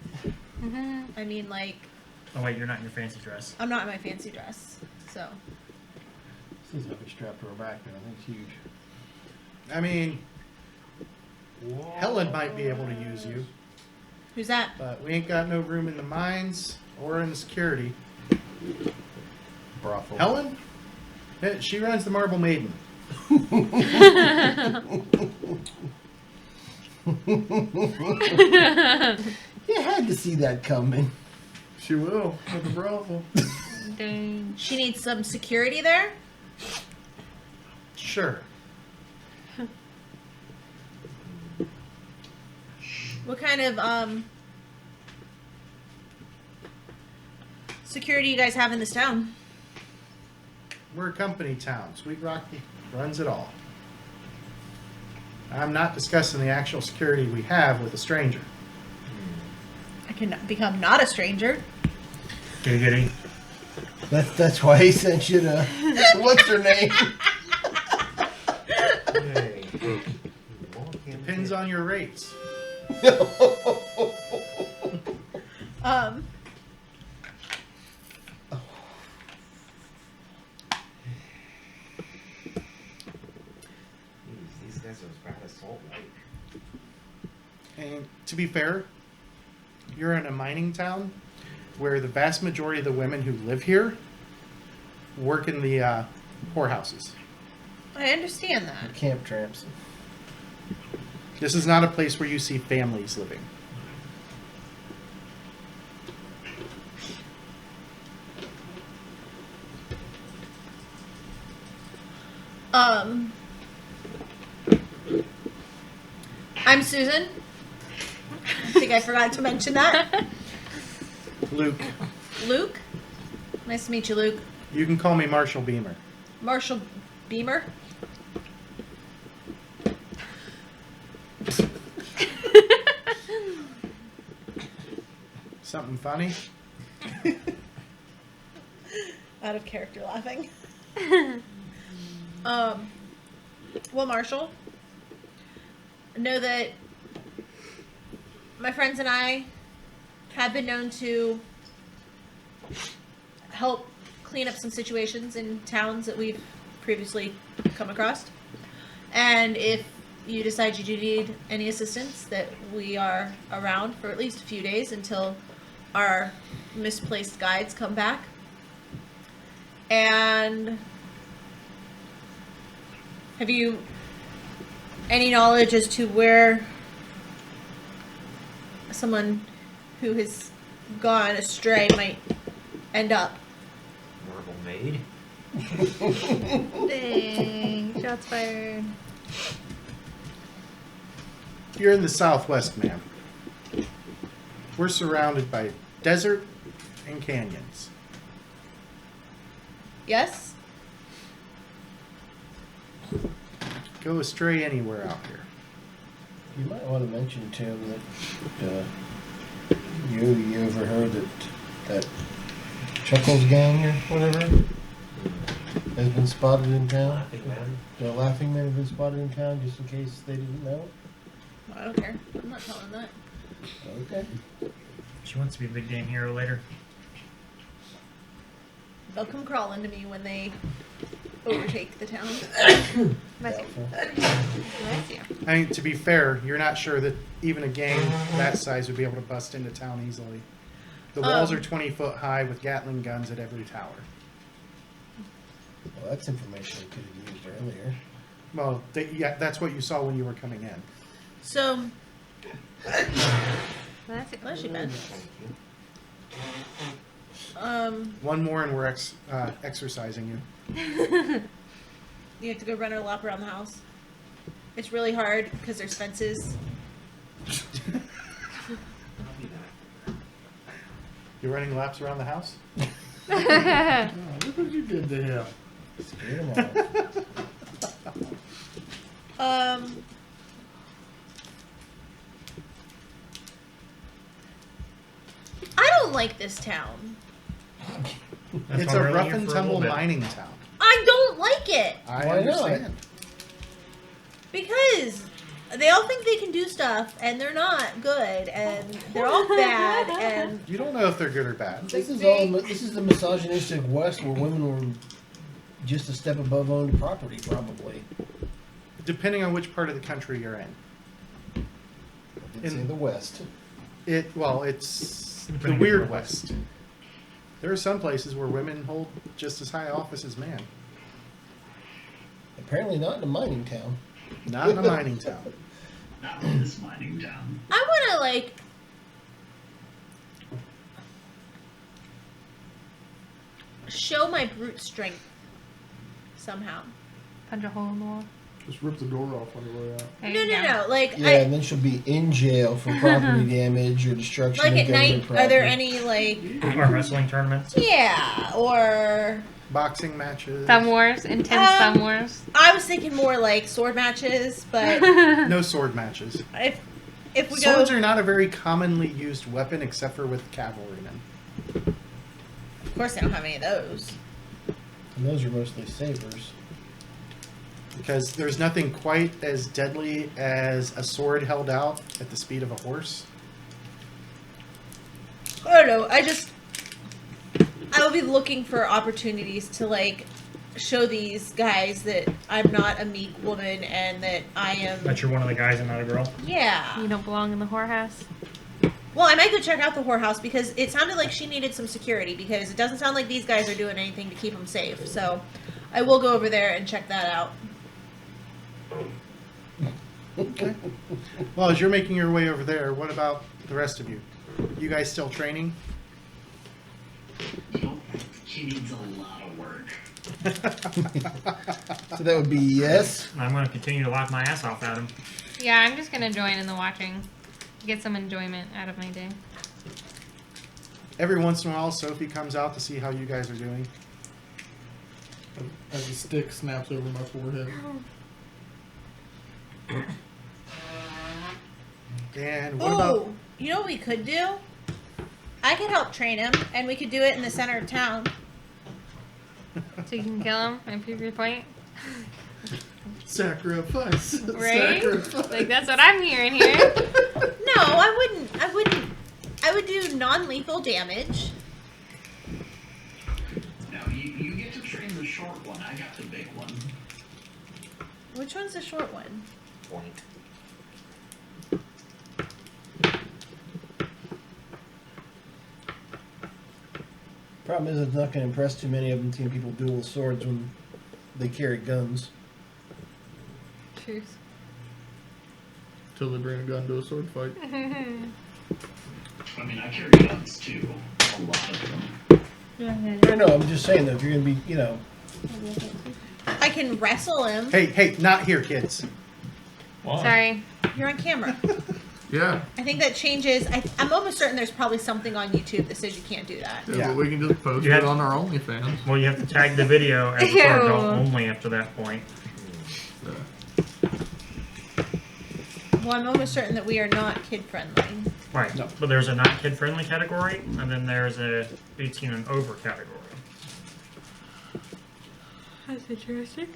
I mean, like, Oh wait, you're not in your fancy dress. I'm not in my fancy dress, so. This is how we strapped to her back there. I think it's huge. I mean, Helen might be able to use you, Who's that? but we ain't got no room in the mines or in the security. Brothel. Helen? She runs the Marble Maiden. You had to see that coming. She will with the brothel. Dang. She needs some security there? Sure. What kind of, security you guys have in this town? We're a company town. Sweet Rocky runs it all. I'm not discussing the actual security we have with a stranger. I can become not a stranger. Giddy giddy. That's why he sent you to. What's her name? Hey. Depends on your rates. These guys are as bad as Salt Lake. And to be fair, you're in a mining town where the vast majority of the women who live here work in the whorehouses. I understand that. Camp tramps. This is not a place where you see families living. I'm Susan. I think I forgot to mention that. Luke, Luke. Nice to meet you, Luke. you can call me Marshall Beamer. Marshall Beamer. Something funny? Out of character laughing. Well, Marshall, know that my friends and I have been known to help clean up some situations in towns that we've previously come across. And if you decide you do need any assistance, that we are around for at least a few days until our misplaced guides come back. And have you any knowledge as to where someone who has gone astray might end up? Marble Maid. Dang. Shots fired. You're in the Southwest, ma'am. We're surrounded by desert and canyons. Yes? Go astray anywhere out here. You might want to mention to him that you overheard that Chuckles gang or whatever has been spotted in town. Laughing Man. The Laughing Men have been spotted in town, just in case they didn't know. I don't care. I'm not telling that. Okay. She wants to be a big damn hero later. They'll come crawling to me when they overtake the town. Bless you. Doubtful. Bless you. I mean, to be fair, you're not sure that even a gang that size would be able to bust into town easily. The walls are 20 foot high with Gatling guns at every tower. Well, that's information we could have used earlier. Well, yeah, that's what you saw when you were coming in. So, Bless you. bless you, Ben. Thank you. One more and we're exercising you. You have to go run a lap around the house. It's really hard because there's fences. I'll be back. You're running laps around the house? Oh, look what you did to him. Scared him off. I don't don't like this town. That's It's why a we're rough here and for a little tumble bit. mining town. I don't like it I Why not? understand. because they all think they can do stuff and they're not good and they're all bad and You don't know if they're good or bad. This is the misogynistic West where women were just a step above owned property, probably. Depending on which part of the country you're in. It's in the West. It's the Depending on weird where. West. There are some places where women hold just as high office as men. Apparently not in a mining town. Not in a mining town. Not in this mining town. I want to like show my brute strength somehow. Punch a hole in the wall. Just rip the door off on your way out. There No, you no, go. no. Like Yeah, and then she'll be in jail for property damage or destruction like of at government night, are there property. any like Or wrestling tournaments. yeah or Boxing matches. Thumb wars, intense thumb wars. I was thinking more like sword matches, but No sword matches. if we Swords go, are not a very commonly used weapon except for with cavalrymen. of course they don't have any of those. And those are mostly sabers. Because there's nothing quite as deadly as a sword held out at the speed of a horse. I don't know. I will be looking for opportunities to like show these guys that I'm not a meek woman and that I am. That you're one of the guys and not a girl. Yeah. You don't belong in the whorehouse. Well, I might go check out the whorehouse because it sounded like she needed some security because it doesn't sound like these guys are doing anything to keep them safe. So I will go over there and check that out. Okay. Well, as you're making your way over there, what about the rest of you? You guys still training? Nope. He needs a lot of work. So that would be yes. I'm going to continue to laugh my ass off at him. Yeah, I'm just gonna join in the watching. Get some enjoyment out of my day. Every once in a while, Sophie comes out to see how you guys are doing. As the stick snaps over my forehead. And what about... Oh, you know what we could do? I could help train him, and we could do it in the center of town. So you can kill him and prove your point. Sacrifice. Right? Sacrifice. Like that's what I'm hearing here. No, I wouldn't. I would do non-lethal damage. Now, you get to train the short one. I got the big one. Which one's the short one? Point. Problem is, it's not going to impress too many of them seeing people duel with swords when they carry guns. Truth. Till they bring a gun to a sword fight. I mean, I carry guns too. A lot of them. I know, I'm just saying that if you're going to be, I can wrestle him. Hey, not here, kids. Why? Sorry. You're on camera. Yeah. I think that changes. I'm almost certain there's probably something on YouTube that says you can't do that. Yeah, Yeah. but we can just post Yeah. it on our OnlyFans. Well, you have to tag the video as a Ew. adult only after that point. Well, I'm almost certain that we are not kid friendly. Right. No. But there's a not kid friendly category, and then there's a 18 and over category. That's interesting.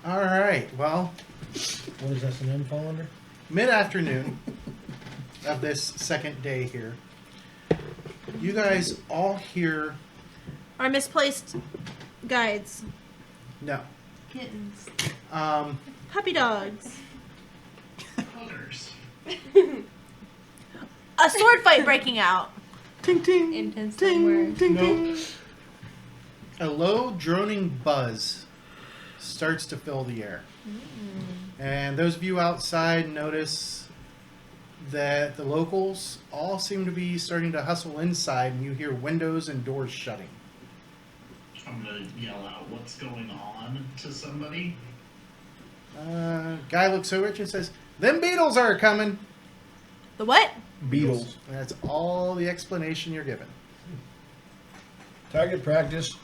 All right, well, what does S&M fall under? mid-afternoon of this second day here, you guys all hear... Our misplaced guides. No. Kittens. Um, Puppy dogs. Others. A sword fight breaking out. ting, ting, Intense ting, word. ting, ting. A low droning buzz starts to fill the air. And those of you outside notice that the locals all seem to be starting to hustle inside, and you hear windows and doors shutting. I'm gonna yell out, "What's going on?" to somebody. Guy looks over at you and says, "Them beetles are coming." The what? Beetles. And that's all the explanation you're given. Target practice.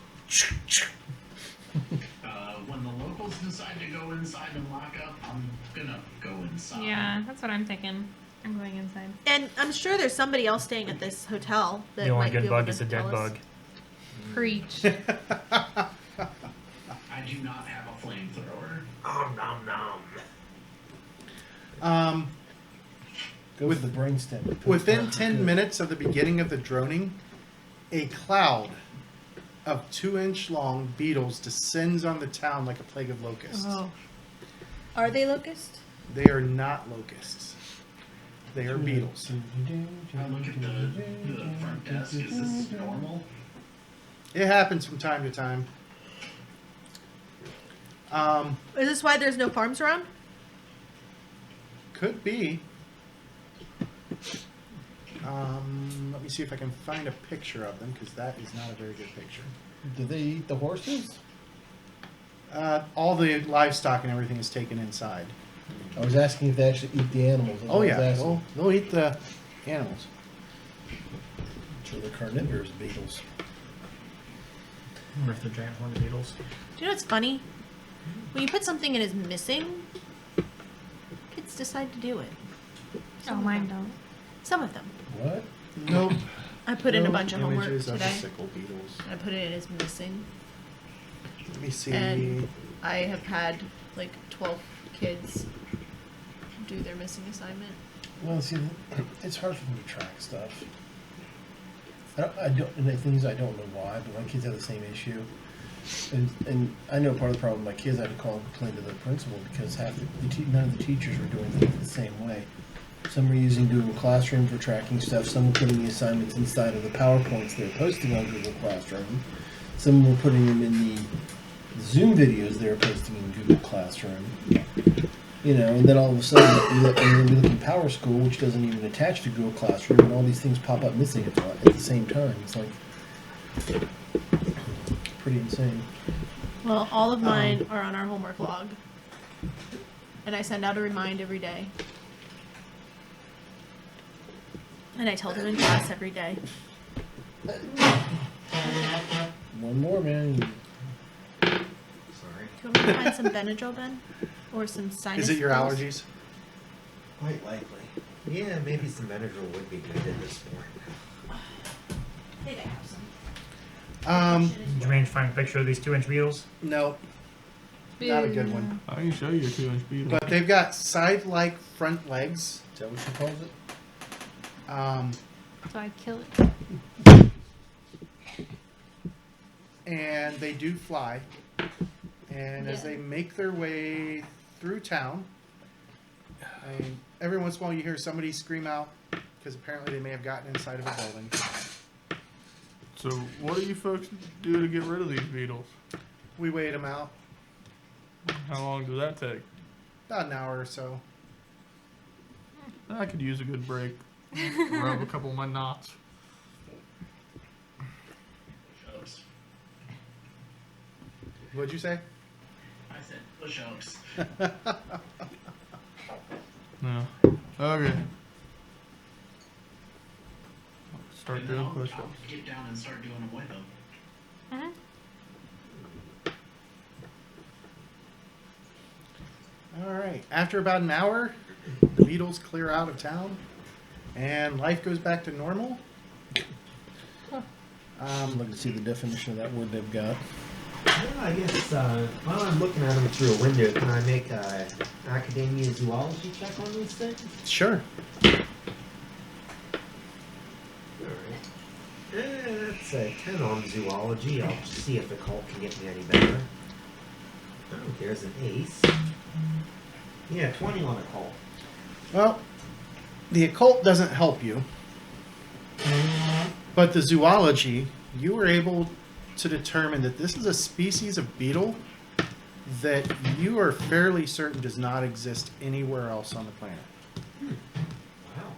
When the locals decide to go inside and lock up, I'm gonna go inside. Yeah, that's what I'm thinking. I'm going inside. And I'm sure there's somebody else staying at this hotel that The only might be good able bug to is a dead tell us. bug. Preach. I do not have a flamethrower. Om nom nom. Go with the brainstem. Within 10 minutes of the beginning of the droning, a cloud of 2-inch long beetles descends on the town like a plague of locusts. Oh. Are they locusts? They are not locusts. They are beetles. I look at the front desk. Is this normal? It happens from time to time. Is this why there's no farms around? Could be. Let me see if I can find a picture of them, because that is not a very good picture. Do they eat the horses? All the livestock and everything is taken inside. I was asking if they actually eat the animals. That's Oh what I was yeah, asking. they'll eat the animals. So they're carnivorous beetles. I wonder if they're giant horned beetles. Do you know what's funny? When you put something in as missing, kids decide to do it. Oh, mine don't. Some of them. What? Nope. I put in a No bunch of homework images of the today. sickle beetles. I put it in as missing. Let me see. And I have had like 12 kids do their missing assignment. Well, see, it's hard for me to track stuff. I don't, and the things I don't know why, but my kids have the same issue. And I know part of the problem with my kids, I had to call and complain to the principal because none of the teachers were doing things the same way. Some were using Google Classroom for tracking stuff. Some were putting the assignments inside of the PowerPoints they're posting on Google Classroom. Some were putting them in the Zoom videos they're posting in Google Classroom. You know, and then all of a sudden, we look in Power School, which doesn't even attach to Google Classroom, and all these things pop up missing at the same time. It's like pretty insane. Well, all of mine are on our homework log. And I send out a remind every day. And I tell them in class every day. One more, man. Sorry. Do you want me to find some Benadryl, Ben? Or some sinus Is it your pills? allergies? Quite likely. Yeah, maybe some Benadryl would be good at this point. I think I have some. Did you manage to find a picture of these 2-inch beetles? No, not a good one. I can show you a 2-inch beetle. But they've got scythe-like front legs. Is that what she calls it? So I kill it. And they do fly. And as Yeah. they make their way through town, I mean, every once in a while you hear somebody scream out because apparently they may have gotten inside of a building. So, what do you folks do to get rid of these beetles? We wait them out How long does that take? about an hour or so. I could use a good break. Rub a couple of my knots. Push-ups. What'd you say? I said push-ups. No. Okay. Start And then doing I'll push-ups. get down and start doing them with them. Uh-huh. All right. After about an hour, the beetles clear out of town, and life goes back to normal. I'm looking to see the definition of that word they've got. Well, I guess while I'm looking at them through a window, can I make a academia zoology check on these things? Sure. Alright. That's a 10 on zoology. I'll see if the cult can get me any better. Oh, there's an ace. Yeah, 20 on a cult. Well, the occult doesn't help you, but the zoology, you were able to determine that this is a species of beetle that you are fairly certain does not exist anywhere else on the planet. Wow.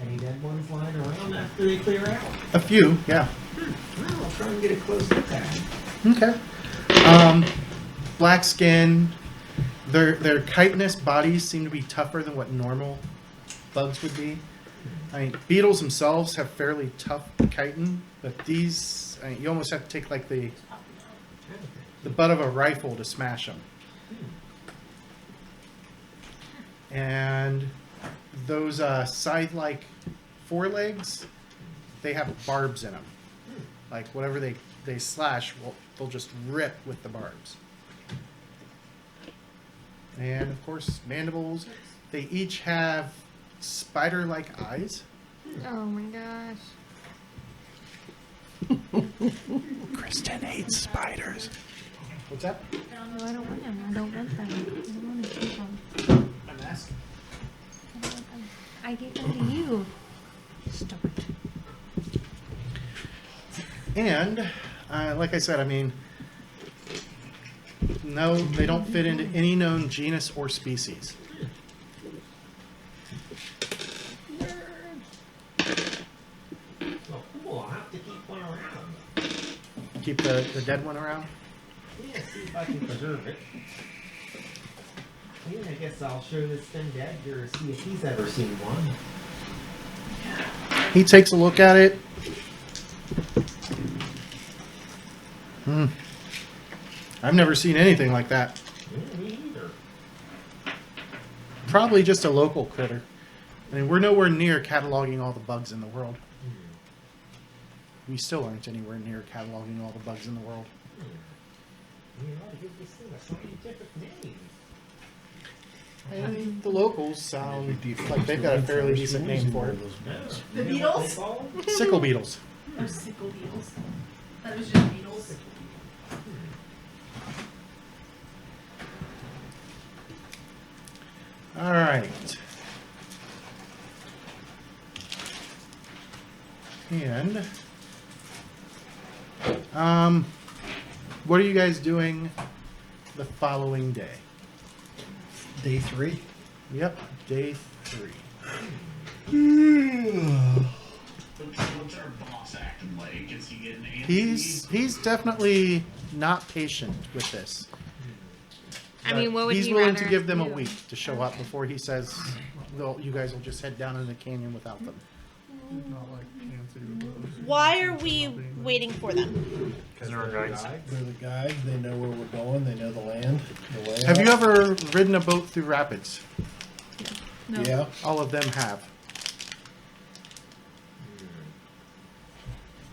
Any dead ones lying around after they clear out? A few, yeah. Well, I'll try and get a close look at it. Okay. Black skin. Their chitinous bodies seem to be tougher than what normal bugs would be. I mean, beetles themselves have fairly tough chitin, but these, I mean, you almost have to take like the the butt of a rifle to smash them. And those scythe-like forelegs, they have barbs in them. Like whatever they slash, they'll just rip with the barbs. And of course, mandibles. They each have spider-like eyes. Oh my gosh. Kristen hates spiders. What's that? No, I don't want them. I don't want them. I don't want to keep them. I'm asking. I don't want them. I gave them to you. Stop it. And, like I said, I mean, no, they don't fit into any known genus or species. Well, cool. I'll have to keep one around. Keep the dead one around. Yeah, see if I can preserve it. Yeah, I guess I'll show this thing to Edgar, see if he's ever seen one. He takes a look at it. I've never seen anything like that. Yeah, me either. Probably just a local critter. I mean, we're nowhere near cataloging all the bugs in the world. We still aren't anywhere near cataloging all the bugs in the world. You ought to give this thing a scientific name. And the locals sound like they've got a fairly decent name for it. The You know what they beetles? call 'em? Sickle beetles. Or sickle beetles. That was just beetles. All right. And what are you guys doing the following day? Day 3. Yep, day 3. What's our boss acting like? Is he getting antsy? He's definitely not patient with this. I mean, what would he's he willing rather to give them a do? week to show up before he says, "Well, you guys will just head down in the canyon without them." Not like Nancy with those. Why are we waiting for them? Because there are guides. They're the guides. They know where we're going. They know the land. The layout. Have you ever ridden a boat through rapids? No. Yeah. All of them have.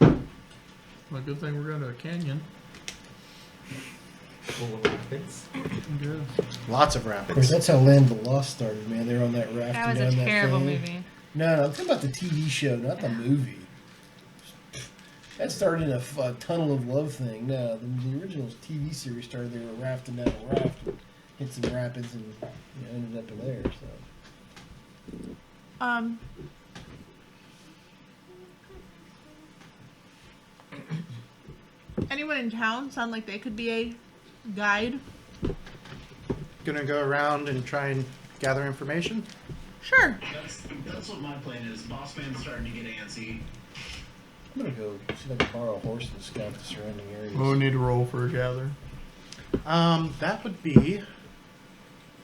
Well, good thing we're going to a canyon. Full of rapids. Yeah. Lots of Of course, rapids. that's how Land of the Lost started, man. They were on that raft. That was down a that terrible thing. movie. No, I'm talking about the TV show, not the movie. That started in a tunnel of love thing. No, the original TV series started. They were rafting down a raft, and hit some rapids, and ended up there. So. Anyone in town sound like they could be a guide? Gonna go around and try and gather information. Sure. That's what my plan is. Boss man's starting to get antsy. I'm gonna go see if I can borrow a horse and scout the surrounding areas. Well, we need to roll for a gather. That would be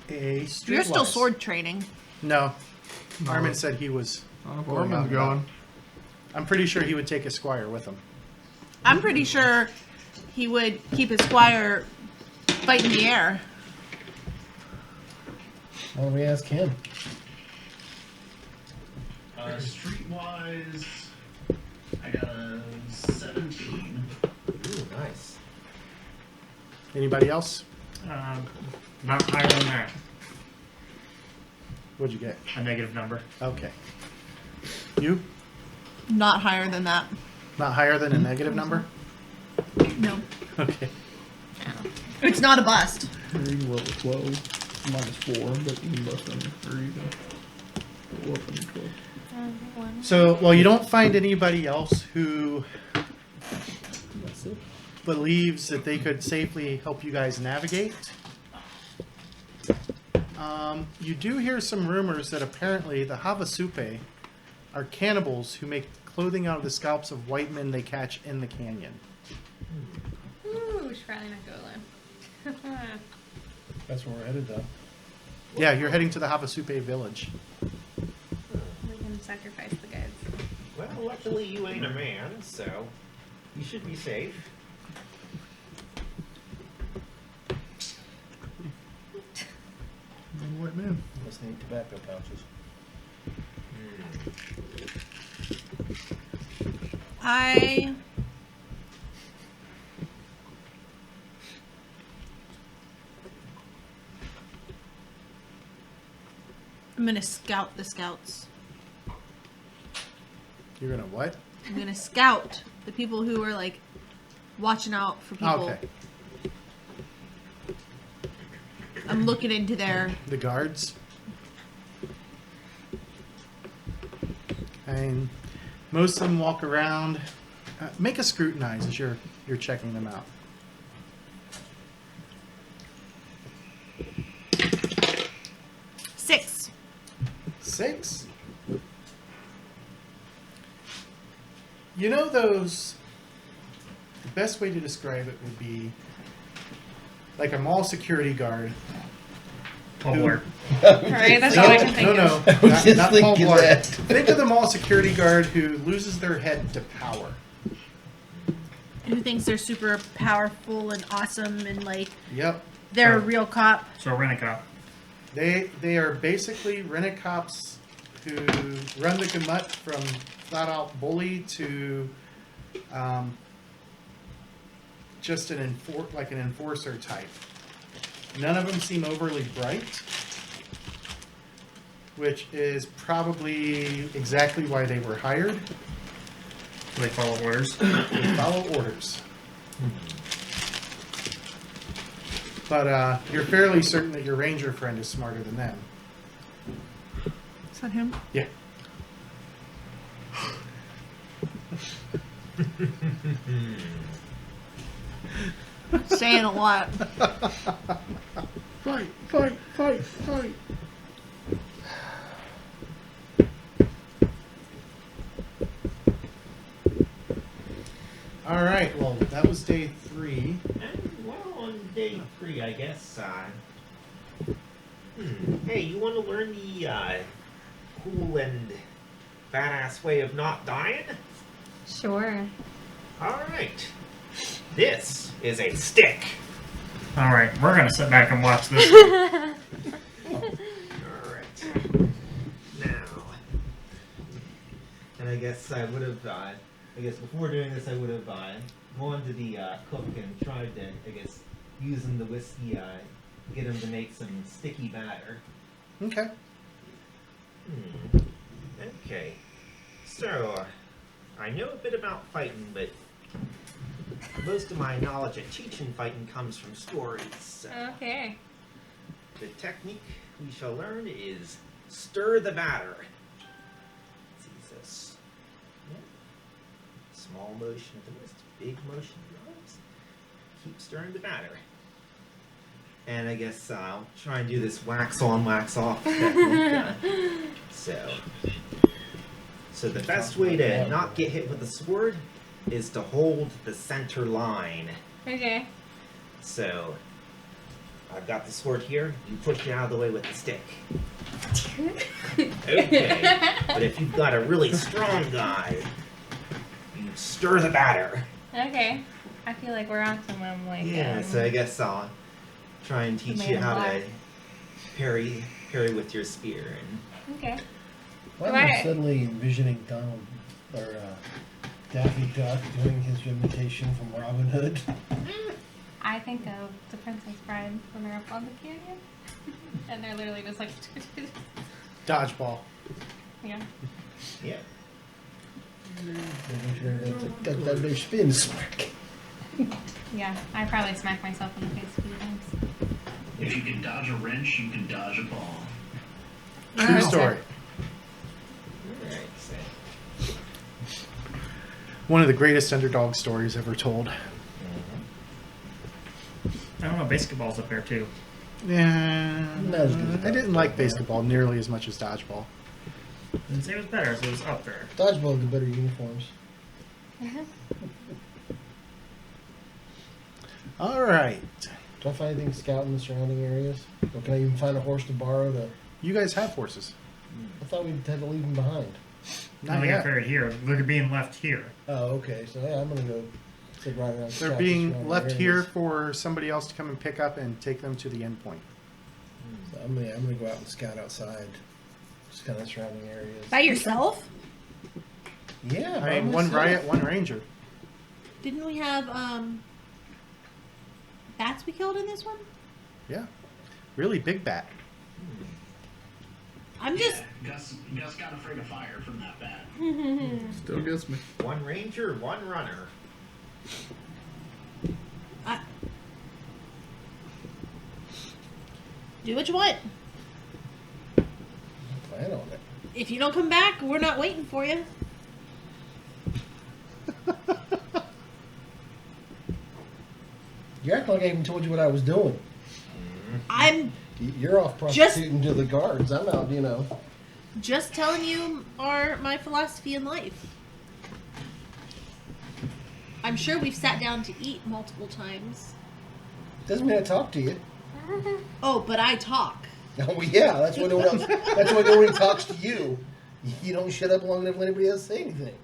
a streetwise. You're still sword training. No, Armin said he was. Oh, Going Borman's on going. I'm pretty sure he would take a squire with him. I'm pretty sure he would keep his squire fight in the air. Why don't we ask him? Streetwise, I got a 17. Ooh, nice. Anybody else? Not higher than that. What'd you get? A negative number. Okay. You? Not higher than that. Not higher than a negative number? No. Okay. It's not a bust. Or you can roll a 12. Minus 4, but you can bust them. Or you can roll up on your 12. So, well, you don't find anybody else who That's it. believes that they could safely help you guys navigate. You do hear some rumors that apparently the Havasupe are cannibals who make clothing out of the scalps of white men they catch in the canyon. Ooh, we should probably not go there. That's where we're headed, though. Yeah, you're heading to the Havasupe village. We can sacrifice the guys. Well, luckily you ain't a man, so you should be safe. Any tobacco pouches. I'm gonna scout the scouts. You're gonna what? I'm gonna scout the people who are like watching out for people. Okay. I'm looking into their. The guards. And most of them walk around. Make a scrutinize as you're checking them out. Six. 6. You know those. The best way to describe it would be like a mall security guard. Paul Blart. Right, that's all I can think No, of. no, was not, just not Paul thinking Blart. that. Think of the mall security guard who loses their head to power. Who thinks they're super powerful and awesome and like Yep. they're a Oh. real cop. So Rent-A-Cop. They are basically rent-a-cops who run the gamut from flat-out bully to just an enforcer type. None of them seem overly bright, which is probably exactly why they were hired. They follow orders. They follow orders. But you're fairly certain that your ranger friend is smarter than them. Is that him? Yeah. Saying a lot. Fight, fight, fight, fight. All right, well, that was day 3. And well, on day 3, I guess. Hey, you want to learn the cool and badass way of not dying? Sure. All right. This is a stick. All right, we're gonna sit back and watch this. All right. Now, and I guess I would have. I guess before doing this, I would have gone to the cook and tried to, I guess, using the whiskey, get him to make some sticky batter. Okay. Okay. So, I know a bit about fighting, but most of my knowledge of teaching fighting comes from stories. So Okay. the technique we shall learn is stir the batter. Jesus. Small motion of the wrist, big motion of the arms. Keep stirring the batter. And I guess I'll try and do this wax on, wax off technique. So the best way to not get hit with the sword is to hold the center line. Okay. So I've got the sword here. You push it out of the way with the stick. Okay. But if you've got a really strong guy, you stir the batter. Okay. I feel like we're on someone like Yeah. So I guess I'll try and teach Man you in how to Black. parry with your spear. And Okay. Why am I Right. suddenly envisioning Donald or Daffy Duck doing his imitation from Robin Hood? I think of the Princess Bride when they're up on the canyon. And they're literally just like Dodgeball. yeah. yeah. Their spin smack. Yeah. I probably smacked myself in the face a few times. If you can dodge a wrench, you can dodge a ball. True story. Alright, so. One of the greatest underdog stories ever told. I don't know, basketball's up there too. Yeah. Not as good as I didn't like dodgeball. basketball nearly as much as dodgeball. Didn't say it was better, so it was up there. Dodgeball had the better uniforms. All right. Do I find anything scouting the surrounding areas? Or can I even find a horse to borrow to... You guys have horses. I thought we had to leave them behind. Now Not they got yet. ferried here. They're being left here. Oh, okay. So yeah, I'm gonna go sit right around. They're scout the being surrounding left here areas. for somebody else to come and pick up and take them to the end point. So, I'm gonna go out and scout outside, just kind of surrounding areas. By yourself? Yeah, I mean, one riot, one ranger. Didn't we have bats we killed in this one? Yeah. Really big bat. I'm just Gus got afraid of fire from that bat. Still gets me. One ranger, one runner. do what you want. Plan on it. If you don't come back, we're not waiting for you. You act like I even told you what I was doing. I'm You're off prostituting to the guards. I'm out, just telling you my philosophy in life. I'm sure we've sat down to eat multiple times. Doesn't mean I talk to you. Oh, but I talk. Oh yeah, that's why no one else. That's why nobody talks to you. You don't shut up long enough to let anybody else say anything.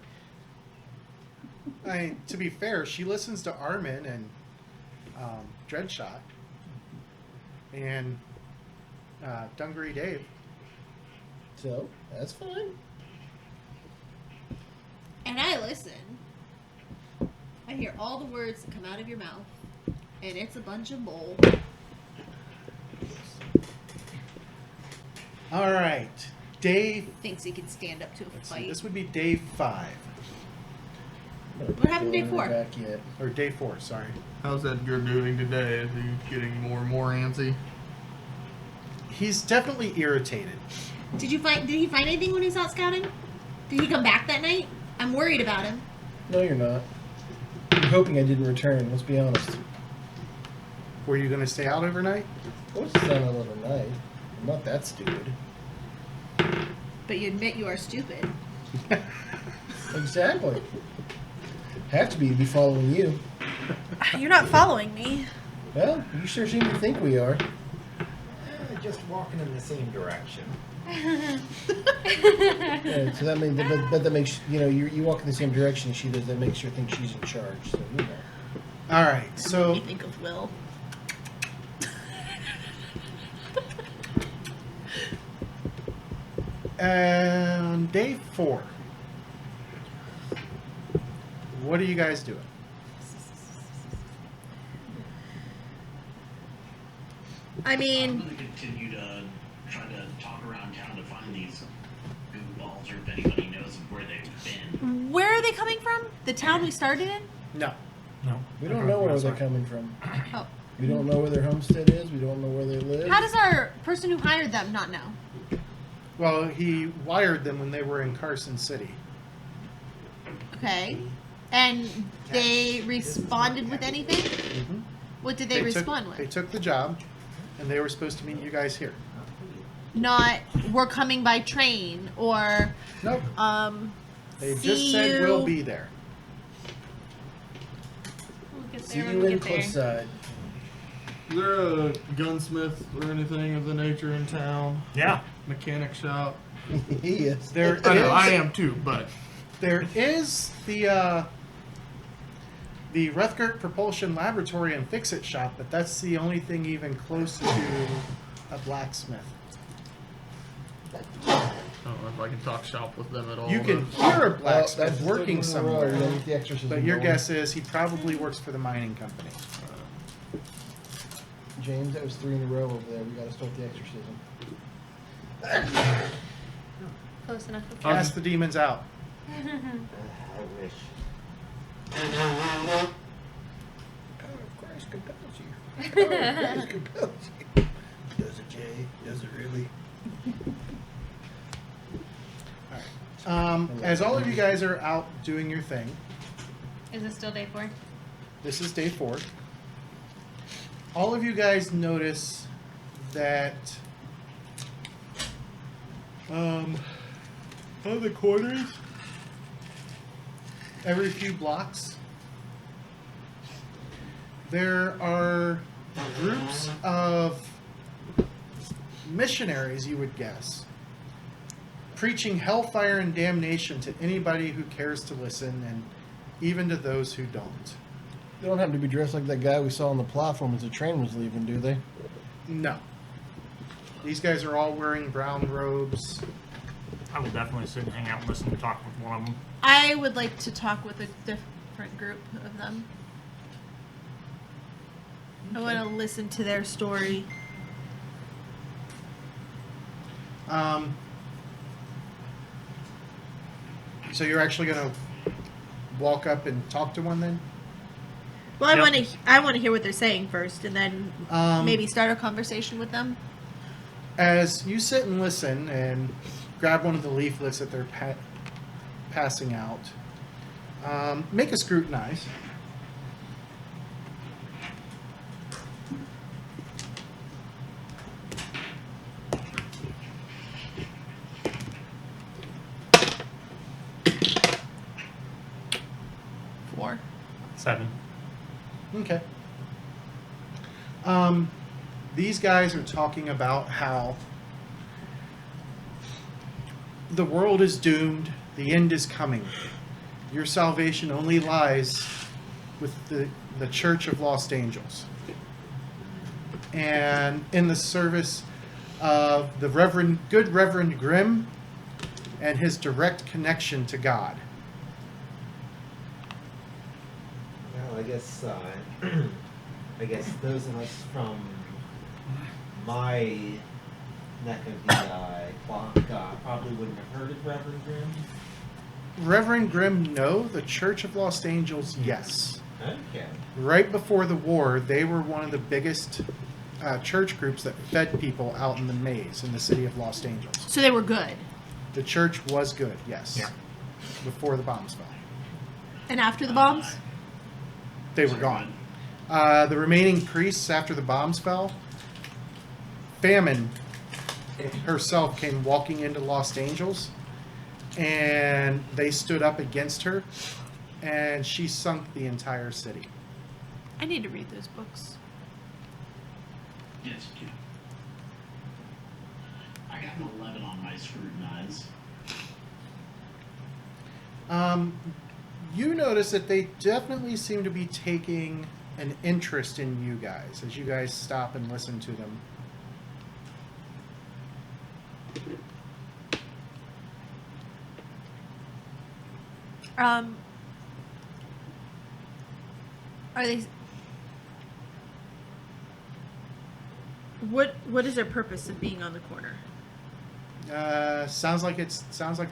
I mean, to be fair, she listens to Armin and Dreadshot and Dungaree Dave. So that's fine. And I listen. I hear all the words that come out of your mouth. And it's a bunch of bull. All right. Day. Thinks he can stand up to a Let's see, fight. this would be day 5. What happened day 4? Back yet. Or day 4, sorry. How's Edgar doing today? Is he getting more and more antsy? He's definitely irritated. Did he find anything when he was out scouting? Did he come back that night? I'm worried about him. No, you're not. I'm hoping I didn't return. Let's be honest. Were you going to stay out overnight? What's the sound of overnight? I'm not that stupid. But you admit you are stupid. Exactly. Have to be following you. You're not following me. Well, you sure seem to think we are. Just walking in the same direction. Yeah, so that means, but that makes you walk in the same direction as she does. That makes her think she's in charge. So All right, so You think of Will. and day 4. What are you guys doing? I I'm mean, going to continue to try to talk around town to find these goofballs, or if anybody knows of where they've been. where are they coming from? The town we started in? No. No. we don't know where they're coming from. Oh. We don't know where their homestead is. We don't know where they live. How does our person who hired them not know? Well, he wired them when they were in Carson City. Okay. And they responded with anything? Mm-hmm. What did they respond They with? took the job, and they were supposed to meet you guys here. Not, we're coming by train, or, Nope. They see just said you. we'll be there. We'll get See there you when we in get there. Cliffside. Is there a gunsmith or anything of the nature in town? Yeah. Mechanic shop? He is. There I know, is- I am too, but There is the Rethgert Propulsion Laboratory and Fix-It Shop, but that's the only thing even close to a blacksmith. I don't know if I can talk shop with them at all. You can but- hear a Well, blacksmith that's working the third one in a row. You somewhere, gotta get the exorcism but your going. guess is he probably works for the mining company. James, that was 3 in a row over there. We gotta start the exorcism. Close enough. Cast the demons out. I wish. Power of Christ compels you. Power of Christ compels you. Does it, Jay? Does it really? As all of you guys are out doing your thing, Is it still day 4? this is day 4. All of you guys notice that on the corners, every few blocks, there are groups of missionaries, you would guess, preaching hellfire and damnation to anybody who cares to listen, and even to those who don't. They don't happen to be dressed like that guy we saw on the platform as the train was leaving, do they? No. These guys are all wearing brown robes. I will definitely sit and hang out and listen to talk with one of them. I would like to talk with a different group of them. I want to listen to their story. So you're actually gonna walk up and talk to one then? Well, Yep. I want to hear what they're saying first, and then maybe start a conversation with them. As you sit and listen and grab one of the leaflets that they're passing out, make a scrutinize. Four. 7. Okay. These guys are talking about how the world is doomed, the end is coming. Your salvation only lies with the Church of Lost Angels. And in the service of the good Reverend Grimm and his direct connection to God. Well, I guess those of us from my neck of the probably wouldn't have heard of Reverend Grimm. Reverend Grimm, no. The Church of Lost Angels, yes. Okay. Right before the war, they were one of the biggest church groups that fed people out in the maze in the city of Lost Angels. So they were good. The church was good, yes. Yeah. Before the bombs fell. And after the bombs? They were gone. The remaining priests after the bombs fell, Famine herself came walking into Lost Angels, and they stood up against her, and she sunk the entire city. I need to read those books. Yes, you can. I got an 11 on my scrutinize. You notice that they definitely seem to be taking an interest in you guys as you guys stop and listen to them. Are they? What is their purpose of being on the corner? Sounds like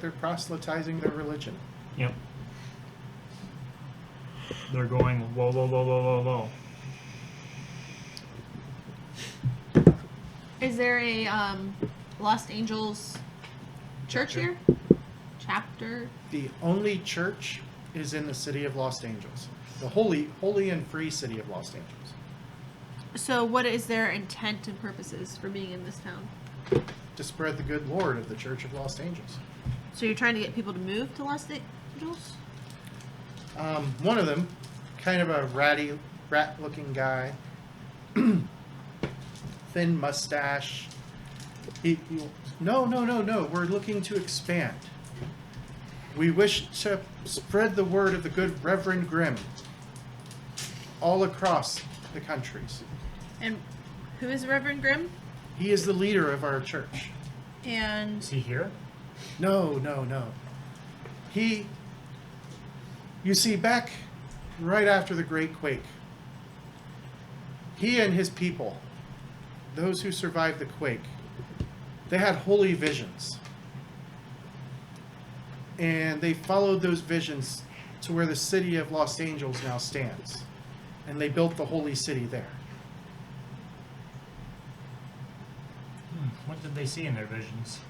they're proselytizing their religion. Yep. They're going low, low, low, low, low, low. Is there a Lost Angels church here? Chapter? The only church is in the city of Lost Angels, the holy and free city of Lost Angels. So what is their intent and purposes for being in this town? To spread the good Lord of the Church of Lost Angels. So you're trying to get people to move to Lost Angels? One of them, kind of a rat-looking guy, thin mustache. No, we're looking to expand. We wish to spread the word of the good Reverend Grimm all across the countries. And who is Reverend Grimm? He is the leader of our church. And Is he here? No. You see, back right after the Great Quake, he and his people, those who survived the quake, they had holy visions. And they followed those visions to where the city of Los Angeles now stands. And they built the holy city there. What did they see in their visions?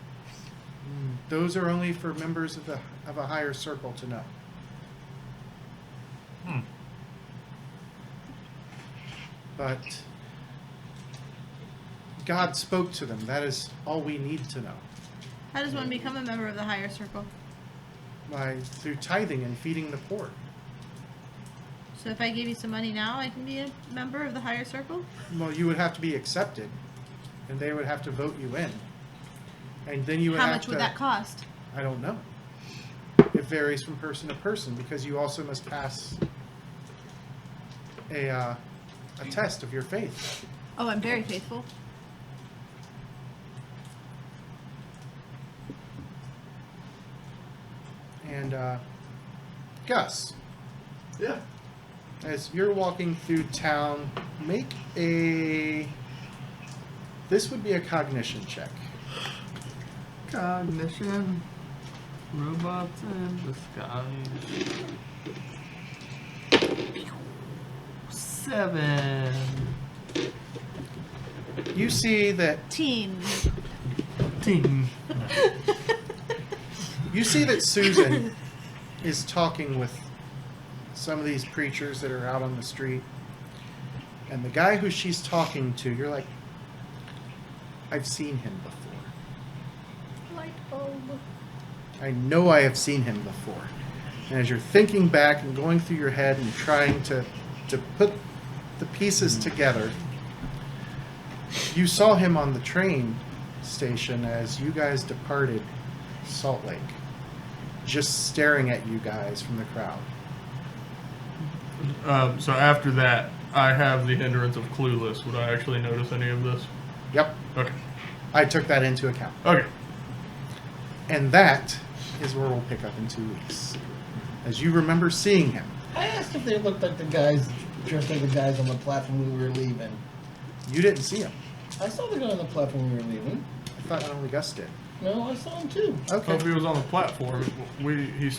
Those are only for members of a higher circle to know. But God spoke to them. That is all we need to know. how does one become a member of the higher circle? Through tithing and feeding the poor. So if I give you some money now, I can be a member of the higher circle? Well, you would have to be accepted, and they would have to vote you in. And then you would How have much would that cost? I don't know. It varies from person to person because you also must pass a test of your faith. Oh, I'm very faithful. Gus, Yeah. as you're walking through town, make a. This would be a cognition check. Cognition. Robots in disguise. 7. You see that Teen. Ting. you see that Susan is talking with some of these preachers that are out on the street, and the guy who she's talking to, you're like, I've seen him before. Light bulb. I know I have seen him before. And as you're thinking back and going through your head and trying to put the pieces together, you saw him on the train station as you guys departed Salt Lake, just staring at you guys from the crowd. So after that, I have the hindrance of clueless. Would I actually notice any of this? Yep, Okay. I took that into account. Okay. And that is where we'll pick up in 2 weeks. As you remember seeing him. I asked if they looked like the guys, dressed like the guys on the platform when we were leaving. You didn't see him. I saw the guy on the platform when we were leaving. I thought only Gus did. No, I saw him too. So Okay. if he was on the platform, he was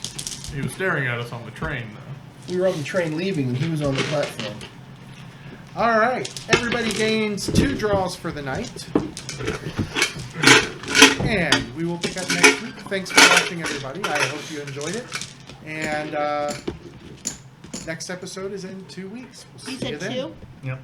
staring at us on the train, though. We were on the train leaving, and he was on the platform. All right. Everybody gains 2 draws for the night. And we will pick up next week. Thanks for watching, everybody. I hope you enjoyed it. And next episode is in 2 weeks. We'll You see you said then. 2? Yep.